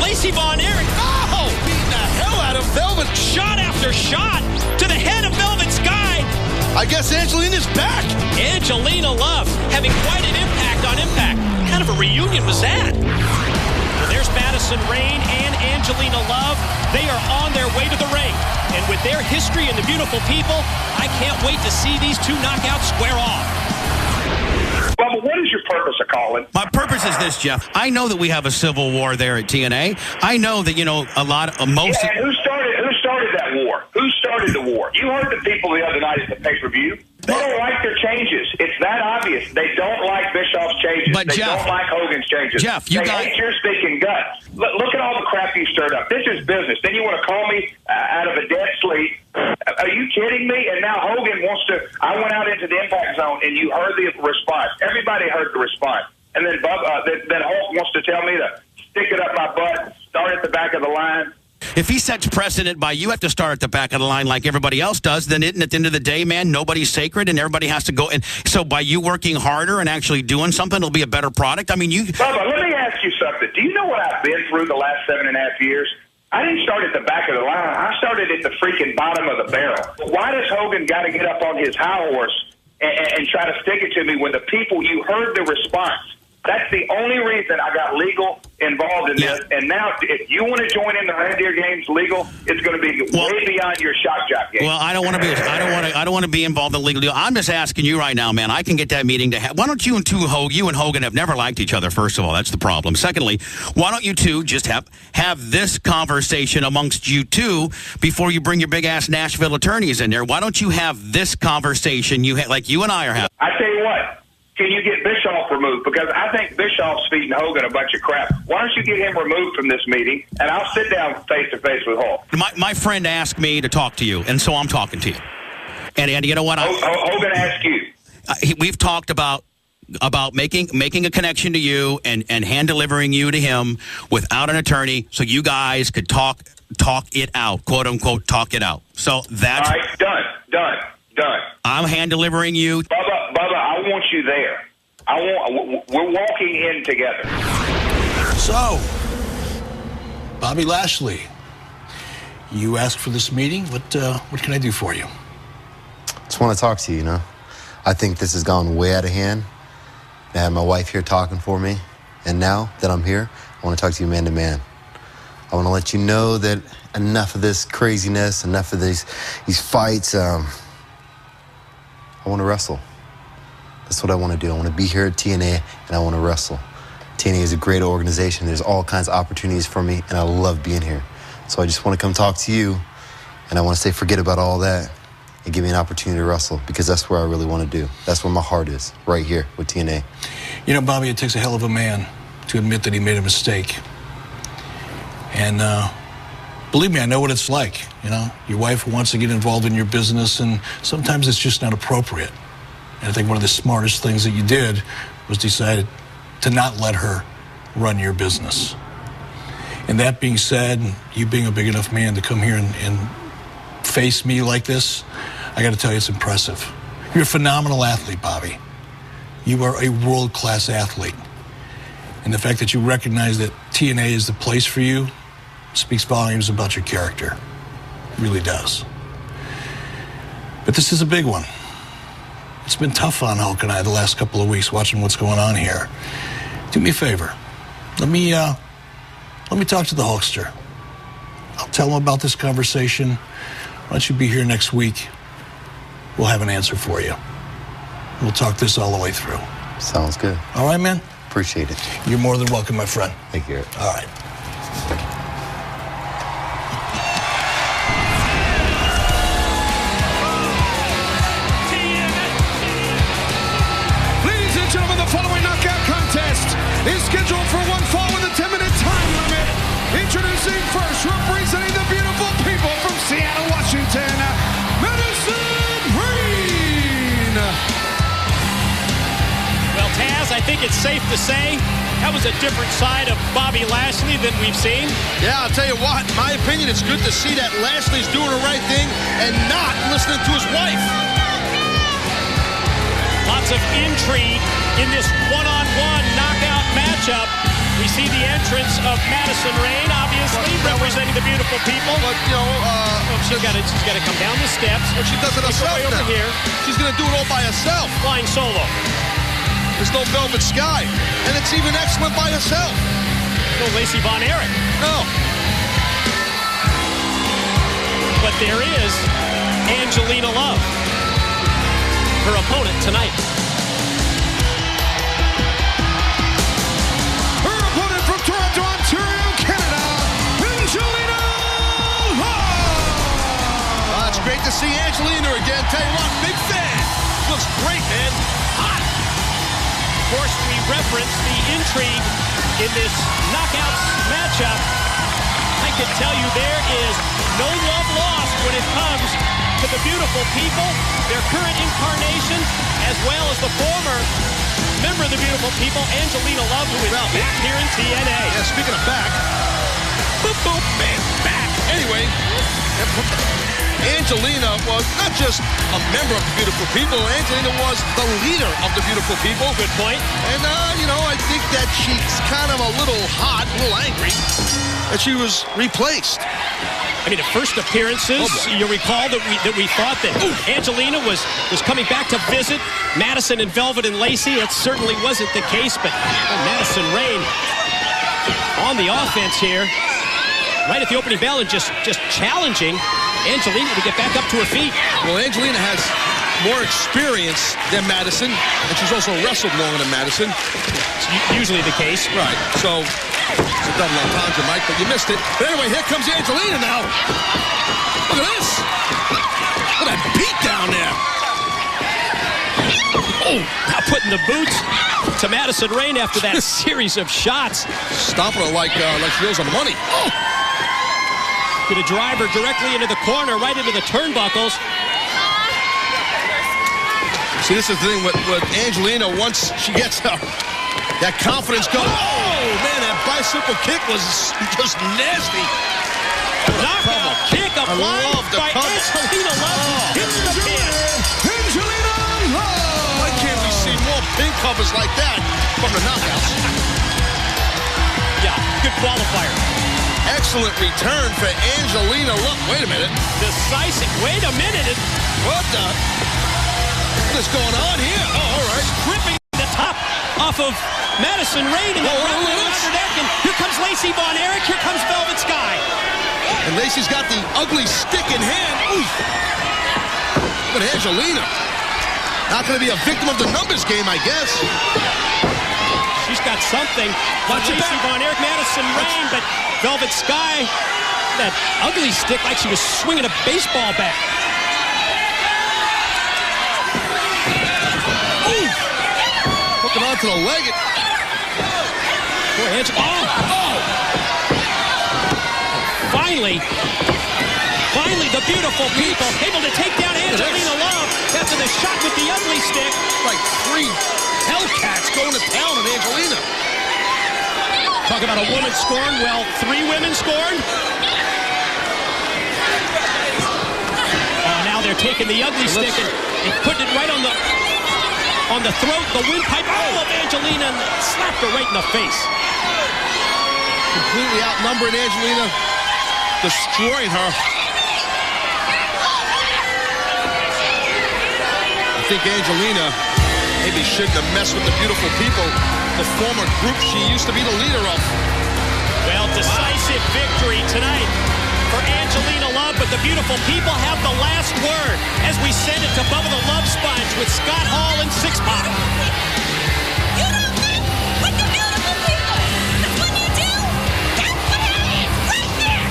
Lacey Von Erich. Oh, beating the hell out of Velvet. Shot after shot to the head of Velvet Sky. I guess Angelina's back. Angelina Love having quite an impact on Impact. What kind of a reunion was that? Well, there's Madison Madison Rayne and Angelina Love, they are on their way to the ring. And with their history and the beautiful people, I can't wait to see these two knockouts square off. Bubba, what is your purpose of calling? My purpose is this, Jeff. I know that we have a civil war there at TNA. I know that, a lot of most. Yeah, and who started that war? Who started the war? You heard the people the other night at the pay-per-view. They don't like their changes. It's that obvious. They don't like Bischoff's changes. But they Jeff, don't like Hogan's changes. Jeff, they hate your speaking guts. Look at all the crap you stirred up. This is business. Then you want to call me out of a dead sleep. Are you kidding me? And now Hogan wants to. I went out into the impact zone, and you heard the response. Everybody heard the response. And then then Hulk wants to tell me to stick it up my butt, start at the back of the line. If he sets precedent by you have to start at the back of the line like everybody else does, then at the end of the day, man, nobody's sacred and everybody has to go. And so by you working harder and actually doing something, it'll be a better product. I mean, Bubba, let me ask you something. Do you know what I've been through the last 7.5 years? I didn't start at the back of the line. I started at the freaking bottom of the barrel. Why does Hogan got to get up on his high horse and try to stick it to me when the people, you heard the response? That's the only reason I got legal involved in this. And now, if you want to join in the reindeer games legal, it's going to be way beyond your shock jock game. Well, I don't want to be involved in the legal deal. I'm just asking you right now, man. I can get that meeting to why don't you and you and Hogan have never liked each other? First of all, that's the problem. Secondly, why don't you two just have this conversation amongst you two before you bring your big ass Nashville attorneys in there? Why don't you have this conversation like you and I are having? I tell you what. Can you get Bischoff removed? Because I think Bischoff's feeding Hogan a bunch of crap. Why don't you get him removed from this meeting, and I'll sit down face-to-face with Hulk. My friend asked me to talk to you, and so I'm talking to you. And you know what? Hogan asked you. We've talked about making a connection to you and hand-delivering you to him without an attorney so you guys could talk it out, quote-unquote, talk it out. So that's... All right, done. I'm hand-delivering you. Bubba, I want you there. We're walking in together. So, Bobby Lashley, you asked for this meeting. What can I do for you? Just want to talk to you, I think this has gone way out of hand. I had my wife here talking for me, and now that I'm here, I want to talk to you man to man. I want to let you know that enough of this craziness, enough of these fights. I want to wrestle. That's what I want to do. I want to be here at TNA, and I want to wrestle. TNA is a great organization. There's all kinds of opportunities for me, and I love being here. So I just want to come talk to you, and I want to say forget about all that and give me an opportunity to wrestle, because that's where I really want to do. That's where my heart is, right here with TNA. You know, Bobby, it takes a hell of a man to admit that he made a mistake. And believe me, I know what it's like. Your wife wants to get involved in your business, and sometimes it's just not appropriate. And I think one of the smartest things that you did was decided to not let her run your business. And that being said, you being a big enough man to come here and face me like this, I got to tell you, it's impressive. You're a phenomenal athlete, Bobby. You are a world-class athlete. And the fact that you recognize that TNA is the place for you speaks volumes about your character. It really does. But this is a big one. It's been tough on Hulk and I the last couple of weeks watching what's going on here. Do me a favor. Let me talk to the Hulkster. I'll tell him about this conversation. Why don't you be here next week? We'll have an answer for you. We'll talk this all the way through. Sounds good. All right, man? Appreciate it. You're more than welcome, my friend. Thank you. All right. Ladies and gentlemen, the following knockout contest is scheduled for one fall with a 10-minute time limit. Introducing first, representing the beautiful people from Seattle, Washington, Madison Rayne. Well, Taz, I think it's safe to say that was a different side of Bobby Lashley than we've seen. Yeah, I'll tell you what, in my opinion, it's good to see that Lashley's doing the right thing and not listening to his wife. Lots of intrigue in this one-on-one knockout matchup. We see the entrance of Madison Rayne, obviously, representing the beautiful people. But, she's got to come down the steps. But she does it herself now. Over here. She's going to do it all by herself. Flying solo. There's no Velvet Sky. And it's even excellent by herself. No Lacey Von Erich. No. But there is Angelina Love, her opponent tonight. Her opponent from Toronto, Ontario, Canada, Angelina Love. It's great to see Angelina again. Tell you what, big fan. Looks great, man. Hot. Of course, we reference the intrigue in this knockouts matchup. I can tell you there is no love lost when it comes to the beautiful people, their current incarnation, as well as the former member of the beautiful people, Angelina Love, who is back here in TNA. Yeah, speaking of back, boop, boop, man, back. Anyway, Angelina was not just a member of the beautiful people. Angelina was the leader of the beautiful people. Good point. And, I think that she's kind of a little hot, a little angry that she was replaced. I mean, the first appearances, you recall that we thought that Angelina was coming back to visit Madison and Velvet and Lacey. That certainly wasn't the case, but Madison Rayne on the offense here, right at the opening bell, and just challenging Angelina to get back up to her feet. Well, Angelina has more experience than Madison, and she's also wrestled longer than Madison. It's usually the case. Right. So, it's a double entendre, Mike, but you missed it. But anyway, here comes Angelina now. Look at this. Look at that beat down there. Oh, now putting the boots to Madison Rayne after that series of shots. Stomping her like she owes her money. Oh. Gonna drive her directly into the corner, right into the turnbuckles. See, this is the thing with Angelina. Once she gets that confidence going, oh, man, that bicycle kick was just nasty. Knockout kick applied by Angelina Love. Hits the pin. Angelina Love. Why can't we see more pin covers like that from the knockouts? Yeah, good qualifier. Excellent return for Angelina Love. Wait a minute. Decisive. Wait a minute. What is going on here? Oh, all right. Ripping the top off of Madison Rayne and then around her neck. And here comes Lacey Von Erich. Here comes Velvet Sky. And Lacey's got the ugly stick in hand. Oof. Look at Angelina. Not going to be a victim of the numbers game, I guess. She's got something. Lacey Von Erich, Madison Rayne, but Velvet Sky, that ugly stick like she was swinging a baseball bat. Ooh. Hooking onto the leg. Boy, Finally, the beautiful people able to take down Angelina Love after the shot with the ugly stick. Like three Hellcats going to town on Angelina. Talk about a woman scorned. Well, 3 women scorned. Now they're taking the ugly stick and putting it right on the throat, the windpipe of Angelina, and slapped her right in the face. Completely outnumbering Angelina, destroying her. I think Angelina maybe shouldn't have messed with the beautiful people, the former group she used to be the leader of. Well, decisive victory tonight for Angelina Love, but the beautiful people have the last word as we send it to Bubba the Love Sponge with Scott Hall and Six Pack. You don't mess with the beautiful people. That's when you do. That's what happens right there.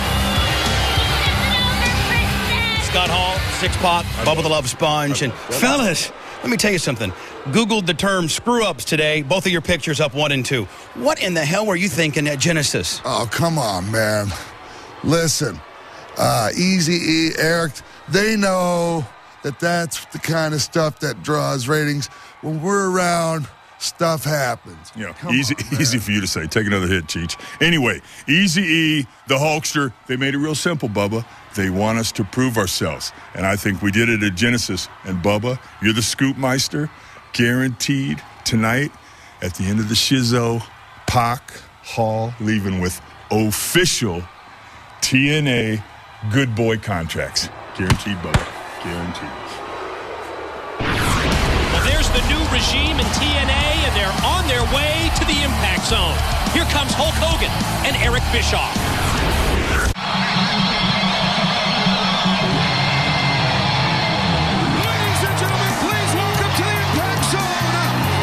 Scott Hall, Six Pack, Bubba the Love Sponge, and fellas, let me tell you something. Googled the term screw-ups today. Both of your pictures up 1 and 2. What in the hell were you thinking at Genesis? Oh, come on, man. Listen, Easy-E, Eric, they know that that's the kind of stuff that draws ratings. When we're around, stuff happens. Yeah, easy for you to say. Take another hit, Cheech. Anyway, Easy-E, the Hulkster, they made it real simple, Bubba. They want us to prove ourselves. And I think we did it at Genesis. And Bubba, you're the scoop meister. Guaranteed tonight at the end of the shizzo, Pac, Hall leaving with official TNA good boy contracts. Guaranteed, Bubba. Guaranteed. Well, there's the new regime in TNA, and they're on their way to the Impact Zone. Here comes Hulk Hogan and Eric Bischoff. Ladies and gentlemen, please welcome to the Impact Zone,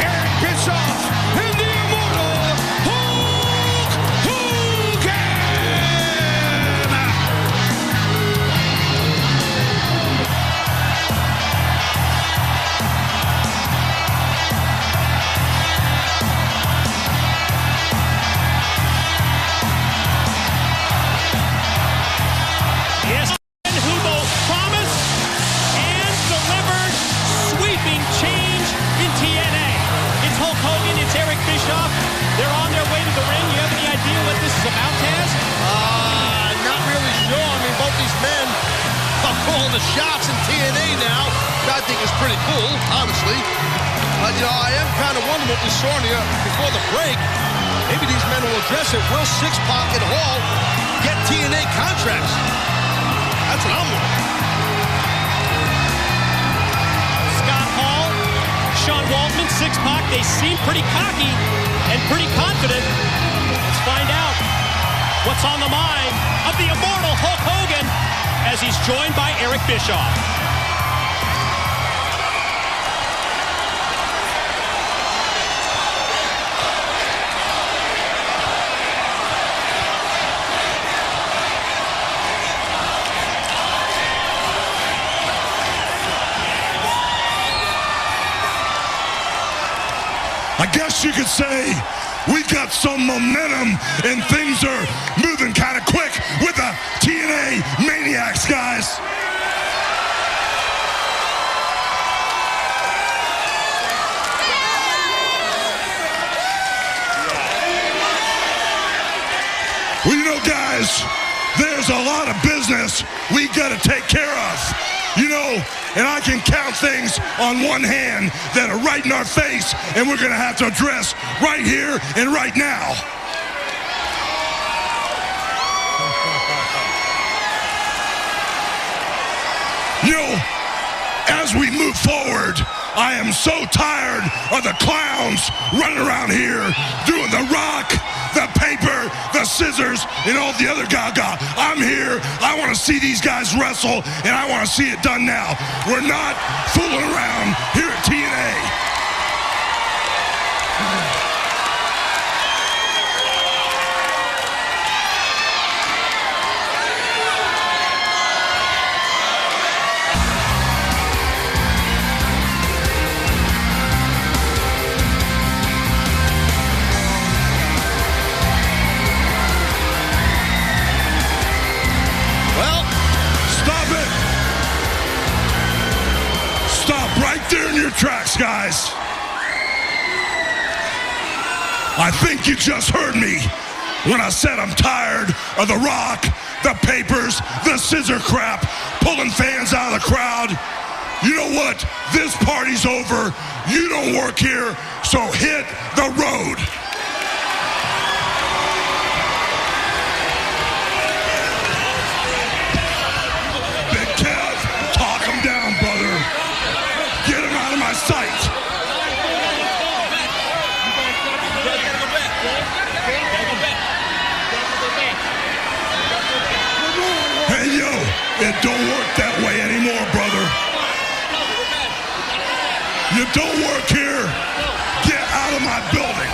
Eric Bischoff and the immortal Hulk Hogan. Yes, who both promised and delivered sweeping change in TNA. It's Hulk Hogan, it's Eric Bischoff. They're on their way to the ring. You have any idea what this is about, Taz? Not really sure. I mean, both these men are calling the shots in TNA now, which I think is pretty cool, honestly. I am kind of wondering what we saw here before the break. Maybe these men will address it. Will Six-Pack and Hall get TNA contracts? That's what I'm wondering. Scott Hall, Sean Waltman, Six-Pack, they seem pretty cocky and pretty confident. Let's find out what's on the mind of the immortal Hulk Hogan as he's joined by Eric Bischoff. I guess you could say we got some momentum and things are moving kind of quick with the TNA Maniacs, guys. Well, you know, guys, there's a lot of business we got to take care of. And I can count things on one hand that are right in our face, and we're going to have to address right here and right now. As we move forward, I am so tired of the clowns running around here doing the rock, the paper, the scissors, and all the other gaga. I'm here. I want to see these guys wrestle, and I want to see it done now. We're not fooling around here at TNA. Tracks, guys. I think you just heard me when I said I'm tired of the rock, the papers, the scissor crap, pulling fans out of the crowd. You know what? This party's over. You don't work here, so hit the road. Big Kev, talk him down, brother. Get him out of my sight. Hey, yo, it don't work that way anymore, brother. You don't work here. Get out of my building.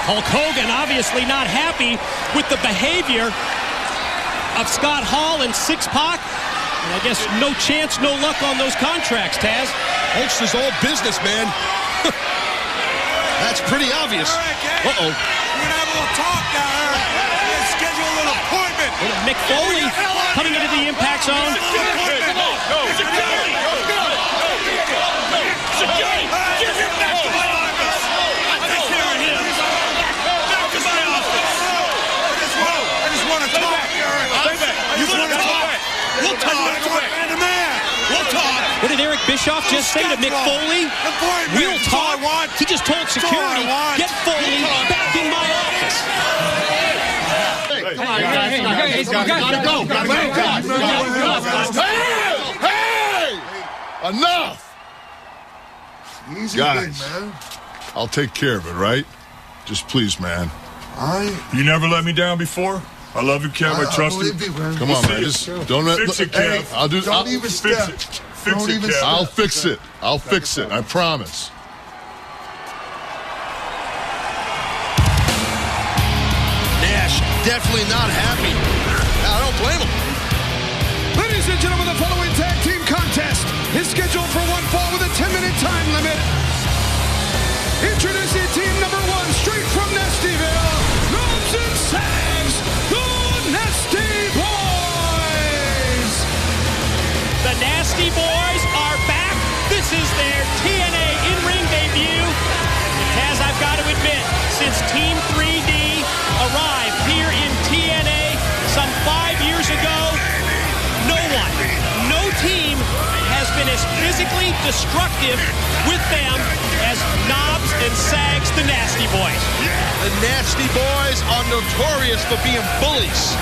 Hulk Hogan obviously not happy with the behavior of Scott Hall and Six-Pack. And I guess no chance, no luck on those contracts, Taz. Hulk's is all business, man. That's pretty obvious. Uh-oh. We're going to have a little talk now, Eric. Let's schedule a little appointment. Mick Foley coming into the Impact Zone. What did Eric Bischoff just say to Mick Foley? We'll talk. He just told security, get Foley back in my office. Hey, come on. Hey! Enough! Easy, Guys, big man. I'll take care of it, right? Just please, man. You never let me down before. I love you, Kev. I trust you. believe you, man. Come on, man. Just don't let. Fix it, Hey, Kev. Don't even step. Fix it, Kev. I'll fix it. I'll fix it. I promise. Nash definitely not happy. I don't blame him. Ladies and gentlemen, the following tag team contest is scheduled for one fall with a 10-minute time limit. Introducing team number one, straight from Nastyville, Knobs and Sags, the Nasty Boys. The Nasty Boys are back. This is their TNA in-ring debut. And Taz, I've got to admit, since Team 3D arrived here in TNA some 5 years ago, no team has been as physically destructive with them as Knobs and Sags, the Nasty Boys. The Nasty Boys are notorious for being bullies.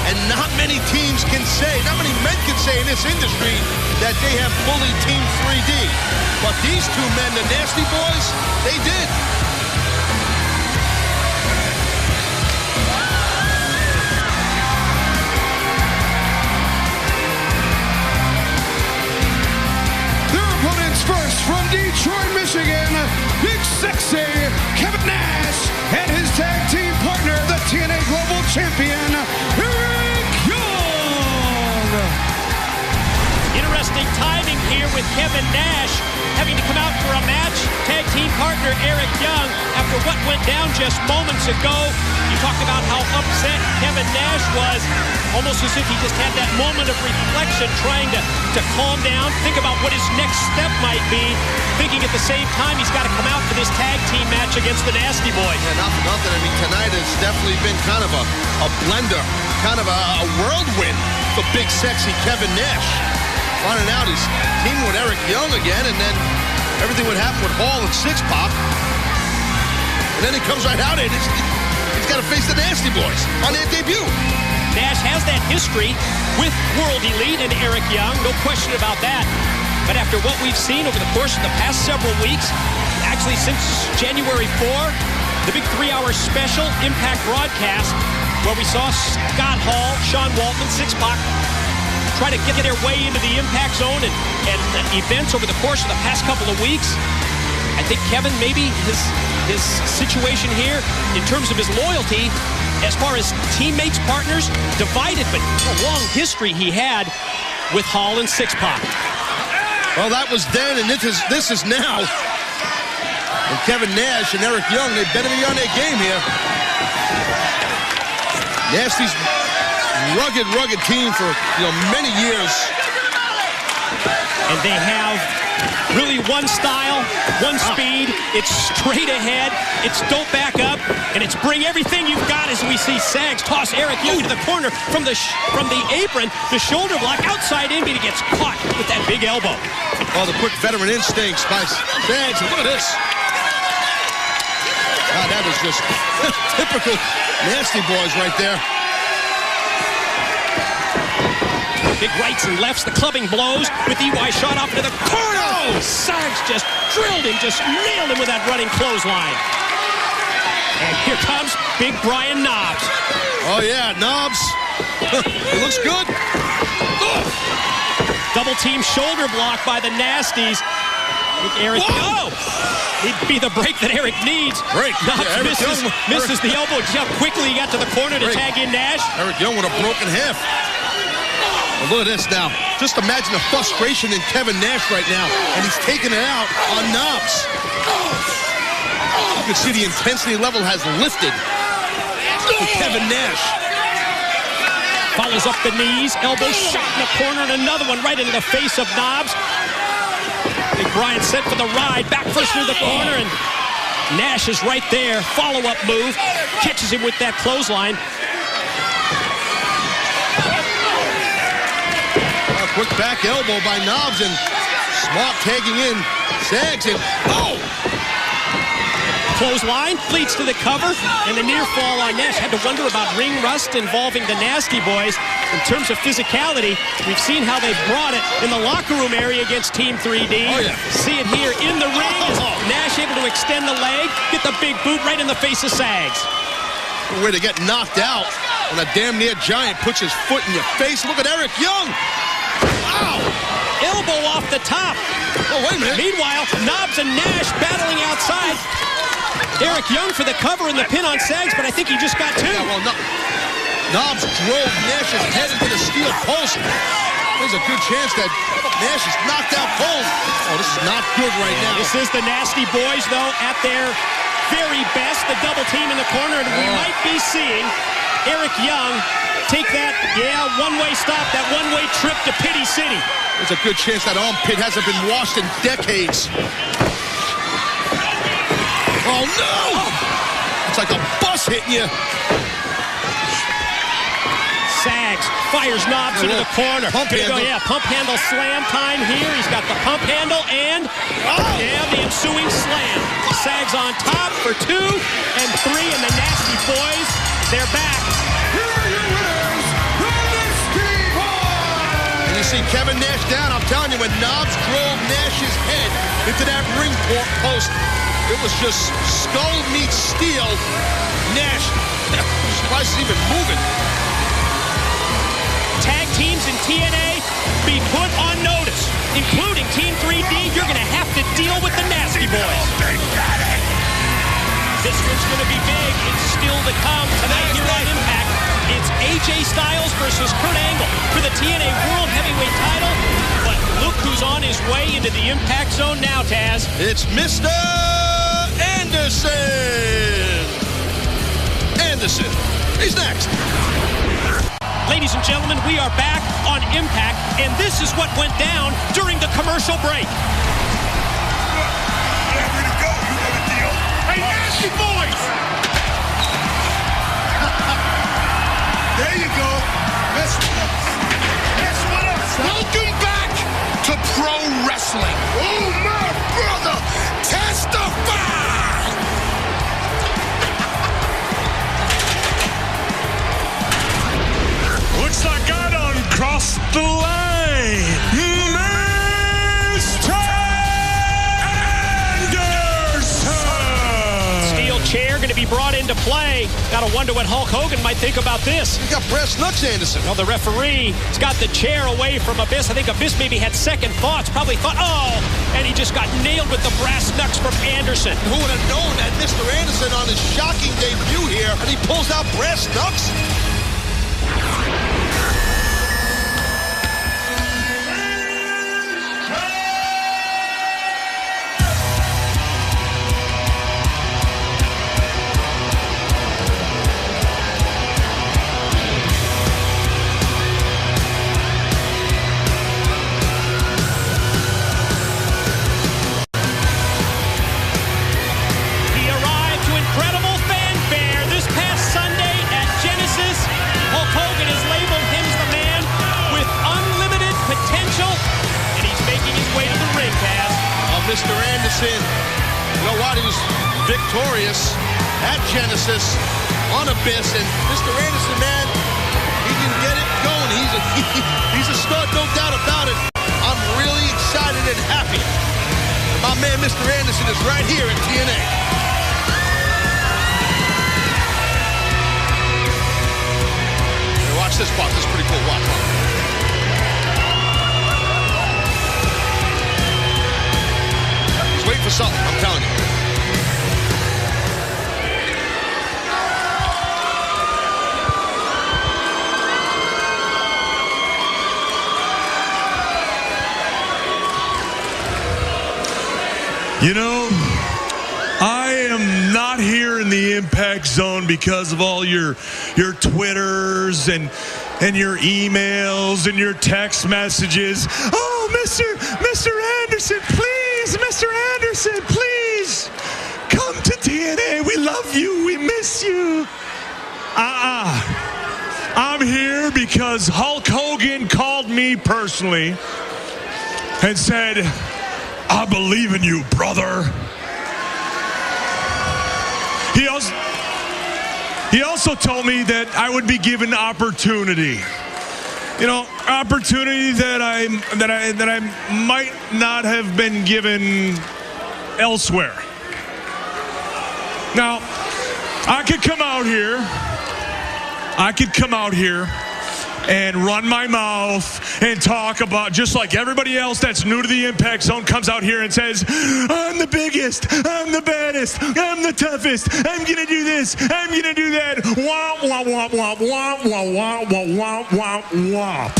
And not many teams can say, not many men can say in this industry that they have bullied Team 3D. But these two men, the Nasty Boys, they did. Their opponents first from Detroit, Michigan, Big Sexy Kevin Nash and his tag team partner, the TNA Global Champion, Eric Young. Interesting timing here with Kevin Nash having to come out for a match. Tag team partner Eric Young, after what went down just moments ago. You talked about how upset Kevin Nash was, almost as if he just had that moment of reflection, trying to calm down, think about what his next step might be, thinking at the same time he's got to come out for this tag team match against the Nasty Boys. Yeah, not for nothing. I mean, tonight has definitely been kind of a blender, kind of a whirlwind for Big Sexy Kevin Nash. Finding out he's teaming with Eric Young again, and then everything would happen with Hall and Six Pac. And then he comes right out and he's got to face the Nasty Boys on their debut. Nash has that history with World Elite and Eric Young, no question about that. But after what we've seen over the course of the past several weeks, actually since January 4, the big 3-hour special Impact broadcast, where we saw Scott Hall, Sean Waltman, Six Pac try to get their way into the Impact Zone and events over the course of the past couple of weeks. I think Kevin, maybe his situation here in terms of his loyalty as far as teammates, partners, divided, but a long history he had with Hall and Six Pac. Well, that was then, and this is now. And Kevin Nash and Eric Young, they better be on their game here. Nasty's rugged team for many years. And they have really one style, one speed. It's straight ahead. It's don't back up, and it's bring everything you've got. As we see Sags toss Eric Young to the corner from the apron, the shoulder block outside in, but he gets caught with that big elbow. Oh, the quick veteran instincts by Sags. Look at this. God, that was just typical Nasty Boys right there. Big rights and lefts, the clubbing blows with EY shot off into the corner. Oh, Sags just drilled him, just nailed him with that running clothesline. And here comes Big Brian Knobs. Oh, yeah, Knobs. He looks good. Double team shoulder block by the Nasties. Eric, he'd be the break that Eric needs. Break. Knobs Yeah, misses the elbow. See how quickly he got to the corner to tag in Nash. Eric Young with a broken hip. Well, look at this now. Just imagine the frustration in Kevin Nash right now. And he's taking it out on Knobs. You can see the intensity level has lifted with Kevin Nash. Follows up the knees. Elbow shot in the corner and another one right into the face of Knobs. Big Brian sent for the ride. Back first through the corner, and Nash is right there. Follow-up move. Catches him with that clothesline. Quick back elbow by Knobs, and Smart tagging in Sags, and Clothesline leads to the cover, and the near fall on Nash. Had to wonder about ring rust involving the Nasty Boys. In terms of physicality, we've seen how they've brought it in the locker room area against Team 3D. Oh, yeah. See it here in the ring. Is Nash able to extend the leg, get the big boot right in the face of Sags. Way to get knocked out when a damn near giant puts his foot in your face. Look at Eric Young. Wow. Elbow off the top. Oh, wait a minute. Meanwhile, Knobbs and Nash battling outside. Eric Young for the cover and the pin on Sags, but I think he just got two. Yeah, well, Knobbs drove Nash's head into the steel post. There's a good chance that Nash is knocked out cold. Oh, this is not good right now. This is the Nasty Boys, though, at their very best. The double team in the corner, and we might be seeing Eric Young take that, one-way stop, that one-way trip to Pity City. There's a good chance that armpit hasn't been washed in decades. Oh, no! It's like a bus hitting you. Sags fires Knobbs into the corner. Pump handle. Pump handle slam time here. He's got the pump handle and the ensuing slam. Sags on top for 2 and 3, and the Nasty Boys, they're back. Here are your winners, the Nasty Boys! And you see Kevin Nash down. I'm telling you, when Knobbs drove Nash's head into that ring post, it was just skull meets steel. Nash, surprised he's even moving. Tag teams in TNA be put on notice, including Team 3D. You're going to have to deal with the Nasty Boys. This one's going to be big. It's still to come tonight here on Impact. It's AJ Styles versus Kurt Angle for the TNA World Heavyweight title. But look who's on his way into the Impact Zone now, Taz. It's Mr. Anderson. Anderson. He's next. Ladies and gentlemen, we are back on Impact, and this is what went down during the commercial break. Hey, Nasty Boys! There you go. That's what I'm saying. Welcome back to pro wrestling. Oh, my brother, testify! Looks like I done crossed the line. Mr. Anderson! Steel chair going to be brought into play. Got to wonder what Hulk Hogan might think about this. You got breast nuts, Anderson. Well, the referee has got the chair away from Abyss. I think Abyss maybe had second thoughts. Probably thought, and he just got nailed with the brass knucks from Anderson. Who would have known that Mr. Anderson on his shocking debut here, and he pulls out brass knucks? Mr. Anderson, you know what? He was victorious at Genesis on Abyss, and Mr. Anderson, man, he can get it going. He's a stud, no doubt about it. I'm really excited and happy. My man, Mr. Anderson, is right here at TNA. Hey, watch this part. This is pretty cool. Watch. Wait for something, I'm telling you. You know, I am not here in the Impact Zone because of all your Twitters and your emails and your text messages. Oh, Mr. Anderson, please. Mr. Anderson, please come to TNA. We love you. We miss you. I'm here because Hulk Hogan called me personally and said, I believe in you, brother. He also told me that I would be given opportunity. You know, opportunity that I might not have been given elsewhere. Now, I could come out here and run my mouth and talk about, just like everybody else that's new to the Impact Zone comes out here and says, I'm the biggest, I'm the baddest, I'm the toughest, I'm going to do this, I'm going to do that. Womp, womp, womp, womp, womp, womp, womp, womp, womp, womp.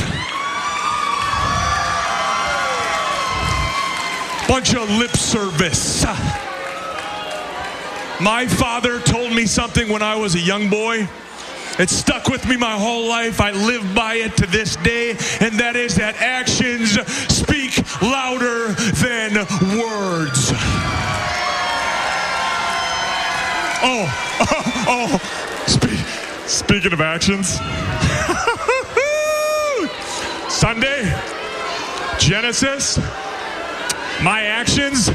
Bunch of lip service. My father told me something when I was a young boy. It stuck with me my whole life. I live by it to this day, and that is that actions speak louder than words. Speaking of actions, Sunday, Genesis, my actions,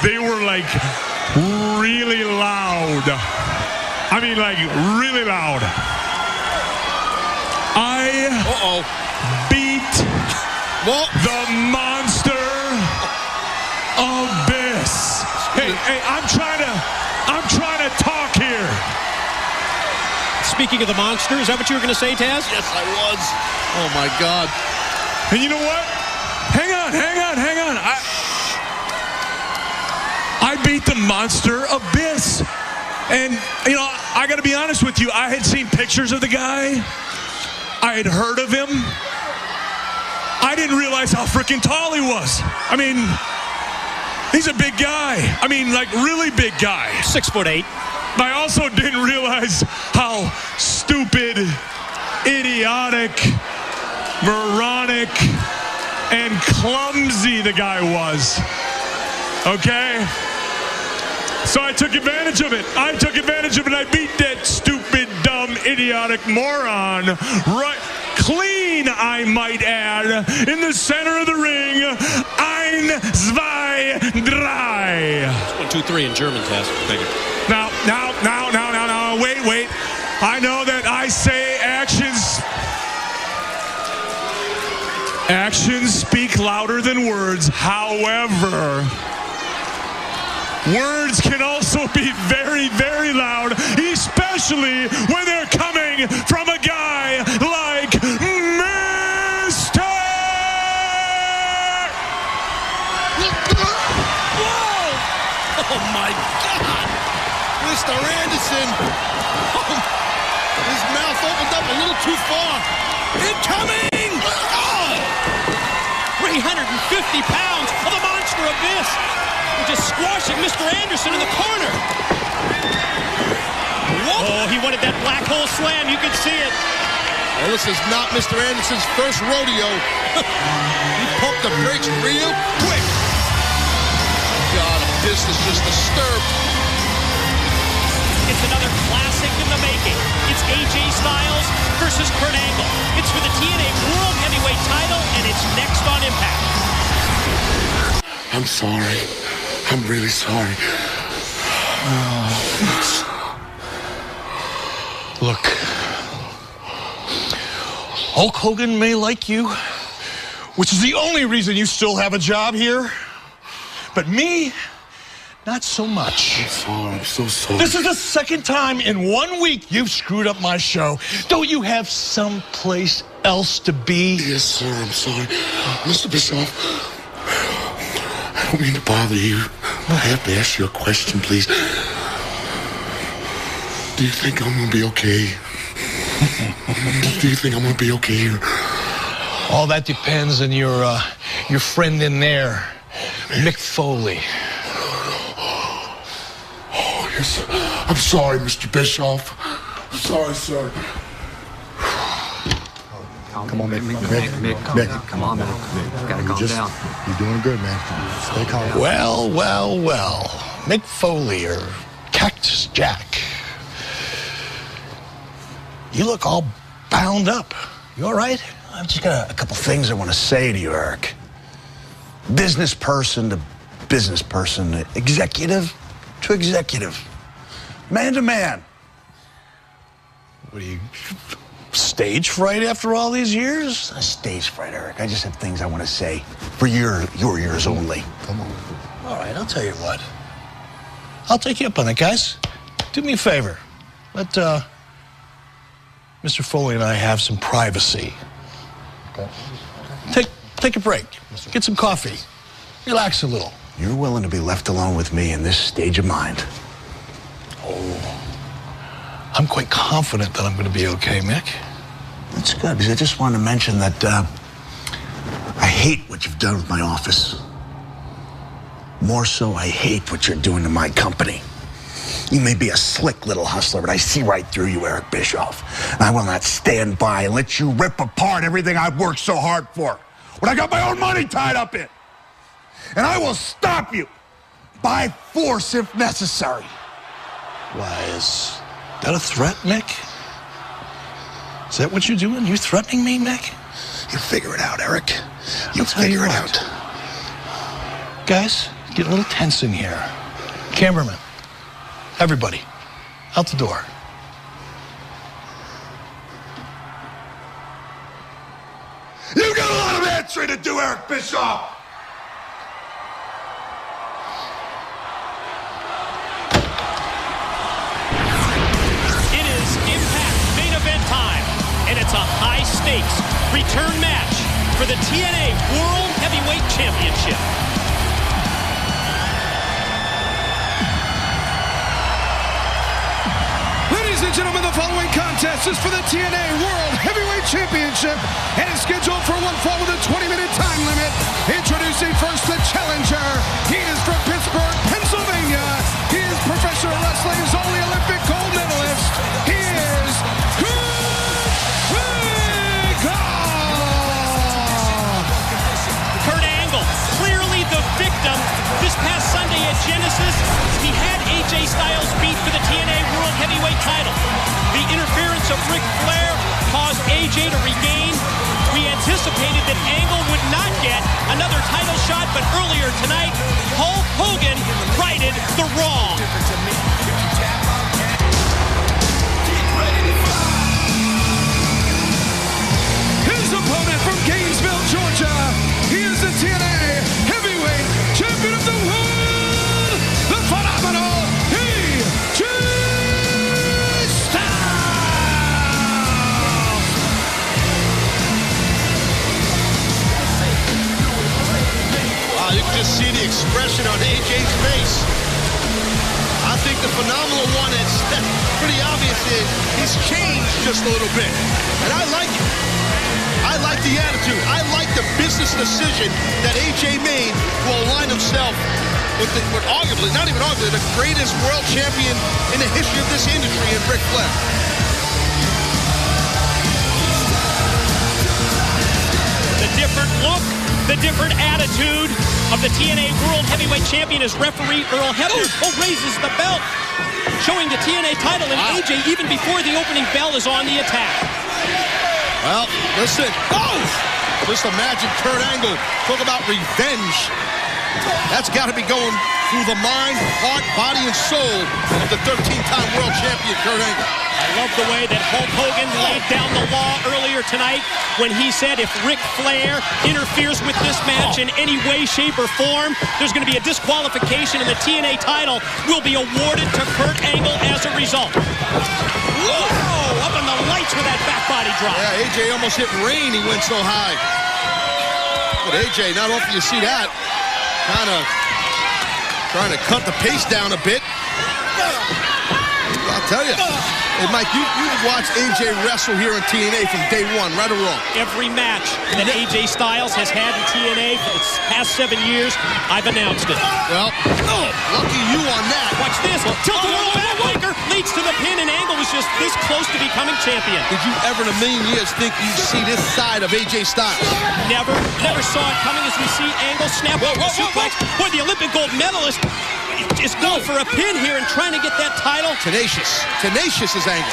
they were like really loud. I mean, like, really loud. I beat the Monster Abyss. Hey, I'm trying to talk here. Speaking of the Monster, is that what you were going to say, Taz? Yes, I was. Oh, my God. And you know what? Hang on. I beat the Monster Abyss. And, you know, I got to be honest with you. I had seen pictures of the guy. I had heard of him. I didn't realize how freaking tall he was. I mean, he's a big guy. I mean, like, really big guy. 6'8". I also didn't realize how stupid, idiotic, moronic, and clumsy the guy was. Okay? So I took advantage of it. I beat that stupid, dumb, idiotic moron. Right, clean, I might add, in the center of the ring. 1, 2, 3. 1, 2, 3 in German, Taz. Thank you. Now, wait. I know that I say actions speak louder than words. However, words can also be very, very loud, especially when they're coming from a guy like Mr. Whoa! Oh, my God! Mr. Anderson! His mouth opened up a little too far. Incoming! Oh! 350 pounds of the Monster Abyss. Just squashing Mr. Anderson in the corner. Whoa. Oh, he wanted that black hole slam. You can see it. Well, this is not Mr. Anderson's first rodeo. He pumped the brakes real quick. God, this is just disturbed. It's another classic in the making. It's AJ Styles versus Kurt Angle. It's for the TNA World Heavyweight title, and it's next on Impact. I'm sorry. I'm really sorry. Look, Hulk Hogan may like you, which is the only reason you still have a job here. But me, not so much. I'm sorry. I'm so sorry. This is the second time in 1 week you've screwed up my show. Don't you have someplace else to be? Yes, sir. I'm sorry. Mr. Bischoff, I don't mean to bother you. I have to ask you a question, please. Do you think I'm going to be okay? Do you think I'm going to be okay here? All that depends on your friend in there, Mick Foley. Oh, yes. I'm sorry, Mr. Bischoff. I'm sorry, sir. Come on, Mick. Come on, Mick. Gotta calm down. You're doing good, man. Stay calm. Well. Mick Foley or Cactus Jack. You look all bound up. You all right? I've just got a couple things I want to say to you, Eric. Business person to business person, executive to executive. Man to man. What are you, stage fright after all these years? A stage fright, Eric. I just have things I want to say for your ears only. Come on. All right, I'll tell you what. I'll take you up on it, guys. Do me a favor. Let Mr. Foley and I have some privacy. Okay. Take a break. Get some coffee. Relax a little. You're willing to be left alone with me in this stage of mind. Oh, I'm quite confident that I'm going to be okay, Mick. That's good, because I just wanted to mention that I hate what you've done with my office. More so, I hate what you're doing to my company. You may be a slick little hustler, but I see right through you, Eric Bischoff. And I will not stand by and let you rip apart everything I've worked so hard for, when I got my own money tied up in. And I will stop you by force if necessary. Why, is that a threat, Mick? Is that what you're doing? You threatening me, Mick? You figure it out, Eric. You figure it out. Guys, get a little tense in here. Cameraman, everybody, out the door. You got a lot of answering to do, Eric Bischoff. It is Impact main event time, and it's a high-stakes return match for the TNA World Heavyweight Championship. Ladies and gentlemen, the following contest is for the TNA World Heavyweight Championship and is scheduled for one fall with a 20-minute time limit. Introducing first the challenger. He is from Pittsburgh, Pennsylvania. He is professional wrestling's only Olympic gold medalist. He is Kurt Angle, clearly the victim. This past Sunday at Genesis, he had AJ Styles beat for the TNA World Heavyweight title. The interference of Ric Flair caused AJ to regain. We anticipated that Angle would not get another title shot, but earlier tonight, Hulk Hogan righted the wrong. his opponent from Gainesville, Georgia. He is the TNA Heavyweight Champion of the World, the phenomenal AJ Styles. Wow, you can just see the expression on AJ's face. I think the phenomenal one is pretty obvious is he's changed just a little bit. And I like it. I like the attitude. I like the business decision that AJ made to align himself with arguably, not even arguably, the greatest world champion in the history of this industry in Ric Flair. The different look, the different attitude of the TNA World Heavyweight Champion as referee Earl Hebner raises the belt, showing the TNA title, and AJ, even before the opening bell, is on the attack. Well, listen. Oh! Just imagine Kurt Angle. Talk about revenge. That's got to be going through the mind, heart, body, and soul of the 13-time world champion, Kurt Angle. I love the way that Hulk Hogan laid down the law earlier tonight when he said if Ric Flair interferes with this match in any way, shape, or form, there's going to be a disqualification and the TNA title will be awarded to Kurt Angle as a result. Whoa! Up in the lights with that back body drop. Yeah, AJ almost hit rain. He went so high. But AJ, not often you see that. Kind of trying to cut the pace down a bit. I'll tell you. Hey, Mike, you've watched AJ wrestle here in TNA from day one, right or wrong? Every match that AJ Styles has had in TNA for the past 7 years, I've announced it. Well, lucky you on that. Watch this. Tilt-a-whirl backbreaker leads to the pin, and Angle was just this close to becoming champion. Did you ever in a million years think you'd see this side of AJ Styles? Never saw it coming as we see Angle snap over the suplex. Boy, the Olympic gold medalist is going for a pin here and trying to get that title. Tenacious is Angle.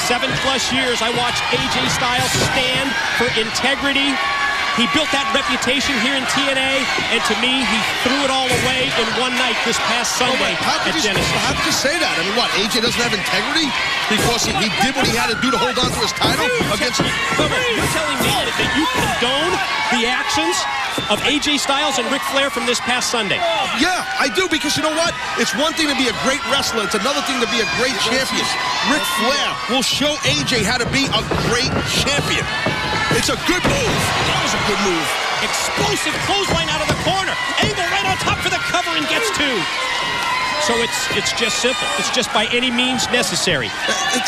7+ years I watched AJ Styles stand for integrity, He built that reputation here in TNA, and to me, he threw it all away in one night this past Sunday How could at Genesis. you say that? I mean, what, AJ doesn't have integrity? Because he did what he had to do to hold on to his title against... You're telling me that you condone the actions of AJ Styles and Ric Flair from this past Sunday? Yeah, I do, because you know what? It's one thing to be a great wrestler. It's another thing to be a great champion. Ric Flair will show AJ how to be a great champion. It's a good move. That was a good move. Explosive clothesline out of the corner. Angle right on top for the cover and gets two. So it's just simple. It's just by any means necessary.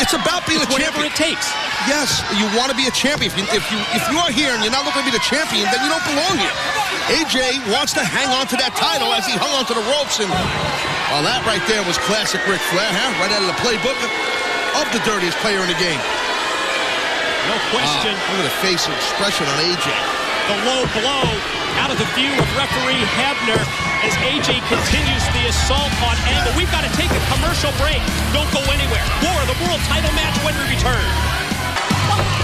It's about being a champion. Whatever it takes. Yes, you want to be a champion. If you are here and you're not looking to be the champion, then you don't belong here. AJ wants to hang on to that title as he hung on to the ropes, and well, that right there was classic Ric Flair, huh? Right out of the playbook of the dirtiest player in the game. No question. Look at the face expression on AJ. The low blow out of the view of referee Hebner as AJ continues the assault on Angle. We've got to take a commercial break. Don't go anywhere. More of the world title match when we return.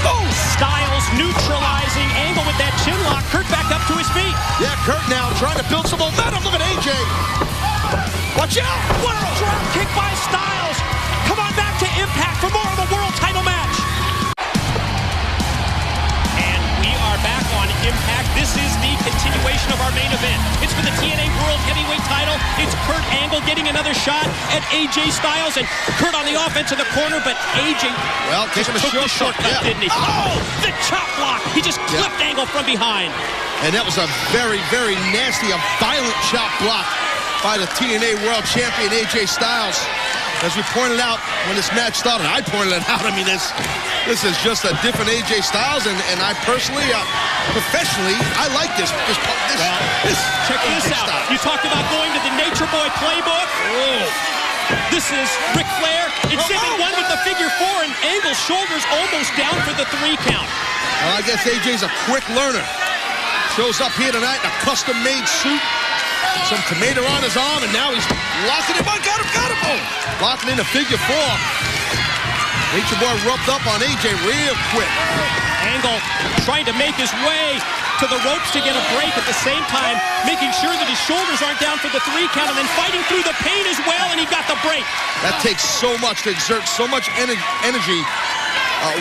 Oh, Styles neutralizing Angle with that chin lock. Kurt back up to his feet. Yeah, Kurt now trying to build some momentum. Look at AJ. Watch out. What a drop kick by Styles. Come on back to Impact for more of the world title match. And we are back on Impact. This is the continuation of our main event. It's for the TNA World Heavyweight title. It's Kurt Angle getting another shot at AJ Styles, and Kurt on the offense in the corner, but AJ just took the shortcut, didn't he? Oh, the chop block. He just clipped Angle from behind. And that was a very, very nasty, a violent chop block by the TNA World Champion AJ Styles. As we pointed out when this match started, I pointed it out. I mean, this is just a different AJ Styles, and I personally, professionally, I like this. Check this out. You talked about going to the Nature Boy playbook. Oh. This is Ric Flair. Exhibit 1 with the figure 4, and Angle's shoulders almost down for the 3 count. Well, I guess AJ's a quick learner. Shows up here tonight in a custom-made suit. Some tomato on his arm, and now he's locking him. Oh, got him. Oh, locking in a figure 4. Nature Boy rubbed up on AJ real quick. Angle trying to make his way to the ropes to get a break at the same time, making sure that his shoulders aren't down for the 3 count, and then fighting through the pain as well, and he got the break. That takes so much to exert so much energy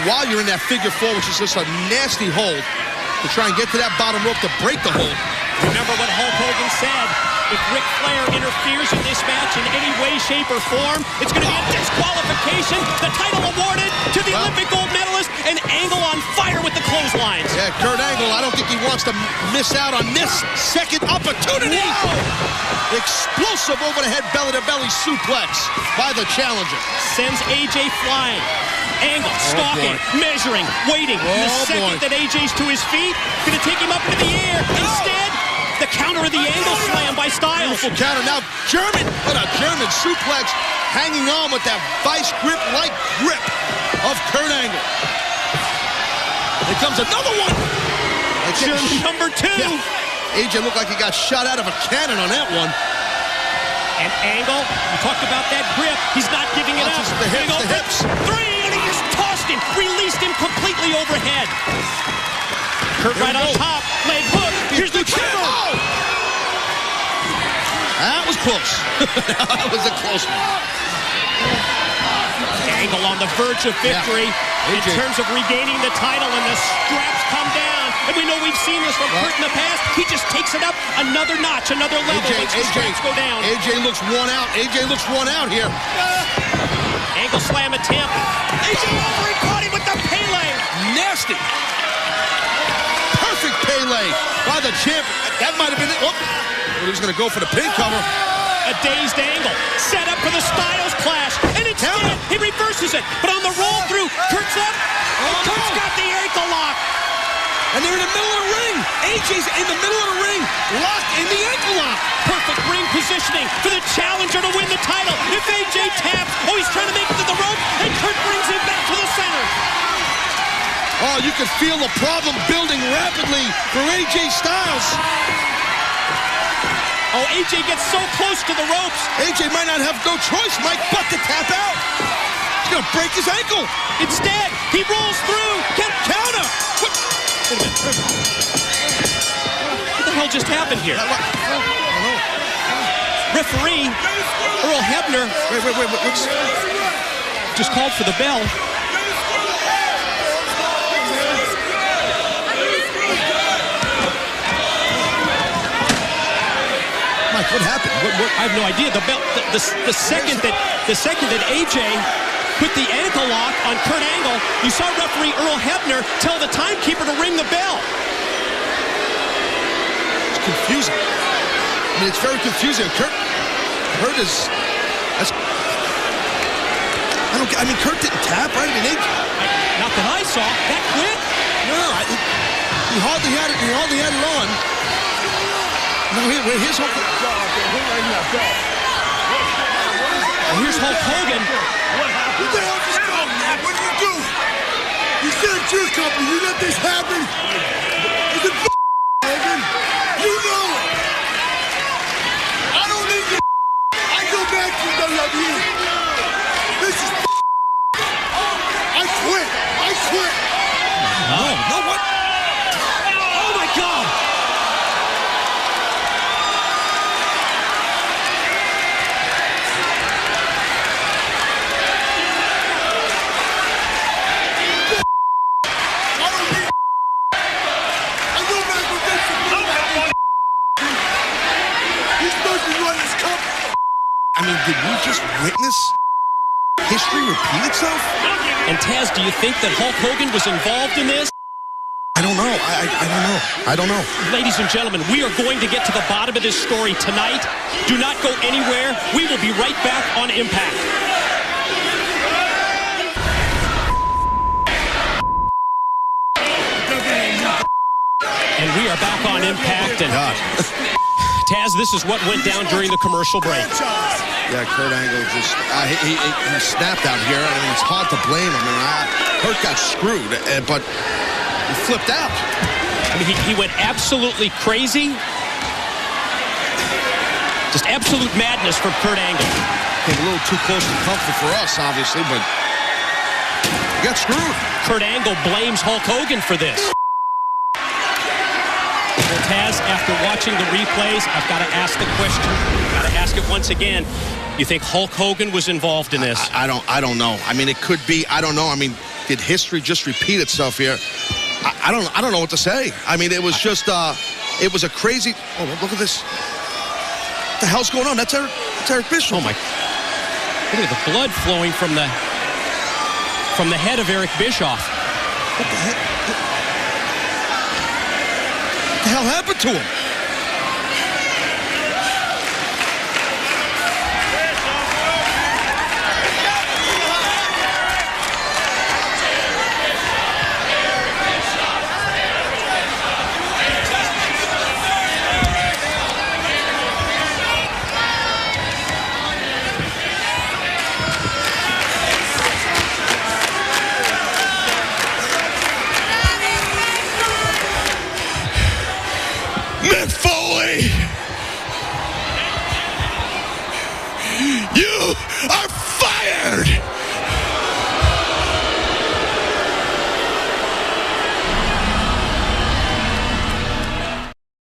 while you're in that figure 4, which is just a nasty hold, to try and get to that bottom rope to break the hold. Remember what Hulk Hogan said. If Ric Flair interferes in this match in any way, shape, or form, it's going to be a disqualification. The title awarded to the Olympic gold medalist, and Angle on fire with the clotheslines. Yeah, Kurt Angle, I don't think he wants to miss out on this second opportunity. Whoa. Explosive overhead belly-to-belly suplex by the challenger. Sends AJ flying. Angle stalking, measuring, waiting. The second that AJ's to his feet, going to take him up into the air. Instead, the counter of the Angle slam by Styles. Beautiful counter. Now, what a German suplex, hanging on with that vice grip-like grip of Kurt Angle. Here comes another one. Number 2. Yeah. AJ looked like he got shot out of a cannon on that one. And Angle, we talked about that grip. He's not giving it up. The hips. 3, and he just tossed him, released him completely overhead. Kurt right on top, leg hook. Here's the cover. Oh. That was close. That was a close one. Angle on the verge of victory in terms of regaining the title, and the straps come down. And we know we've seen this from Kurt in the past. He just takes it up another notch, another level once the straps go down. AJ looks worn out. AJ looks worn out here. Angle slam attempt. AJ over, he caught him with the Pele. Nasty. Perfect Pele by the champ. That might have been it. Oh. He was going to go for the pin cover. A dazed Angle, set up for the Styles clash, and instead he reverses it. But on the roll through, Kurt's up, and Kurt's got the ankle lock. And they're in the middle of the ring. AJ's in the middle of the ring, locked in the ankle lock. Perfect ring positioning for the challenger to win the title. If AJ taps, he's trying to make it to the rope, and Kurt brings him back to the center. Oh, you can feel the problem building rapidly for AJ Styles. Oh, AJ gets so close to the ropes. AJ might not have no choice, Mike, but to tap out. He's going to break his ankle. Instead, he rolls through. Counter. Wait a minute. hell just happened here? Referee Earl Hebner just called for the bell. Mike, what happened? I have no idea. The second that AJ put the ankle lock on Kurt Angle, you saw referee Earl Hebner tell the timekeeper to ring the bell. It's confusing. I mean, it's very confusing. Kurt is. Kurt didn't tap, right? Not that I saw. That quick? No, he hardly had it. He hardly had it on. No, here's Hulk. Here's Hulk Hogan. What the hell is going on, man? What did you do? You said it's your company. You let this happen? Is it Hogan? You know it. I don't need your I go back to WWE. This is I quit. I quit. No, what? Oh, my God. I mean, did we just witness history repeat itself? And Taz, do you think that Hulk Hogan was involved in this? I don't know. I don't know. Ladies and gentlemen, we are going to get to the bottom of this story tonight. Do not go anywhere. We will be right back on Impact. And we are back on Impact. And Taz, this is what went down during the commercial break. Yeah, Kurt Angle just he snapped out here. I mean, it's hard to blame him. Kurt got screwed, but he flipped out. I mean, he went absolutely crazy. Just absolute madness from Kurt Angle. Came a little too close to comfort for us, obviously, but he got screwed. Kurt Angle blames Hulk Hogan for this. Well, Taz, after watching the replays, I've got to ask the question. I've got to ask it once again. You think Hulk Hogan was involved in this? I don't know. I mean, it could be. I don't know. I mean, did history just repeat itself here? I don't know what to say. I mean, it was just it was a crazy. Oh, look at this. What the hell's going on? That's Eric Bischoff. Oh my! Look at the blood flowing from the head of Eric Bischoff. What the heck? What the hell happened to him? Mick Foley, you are fired.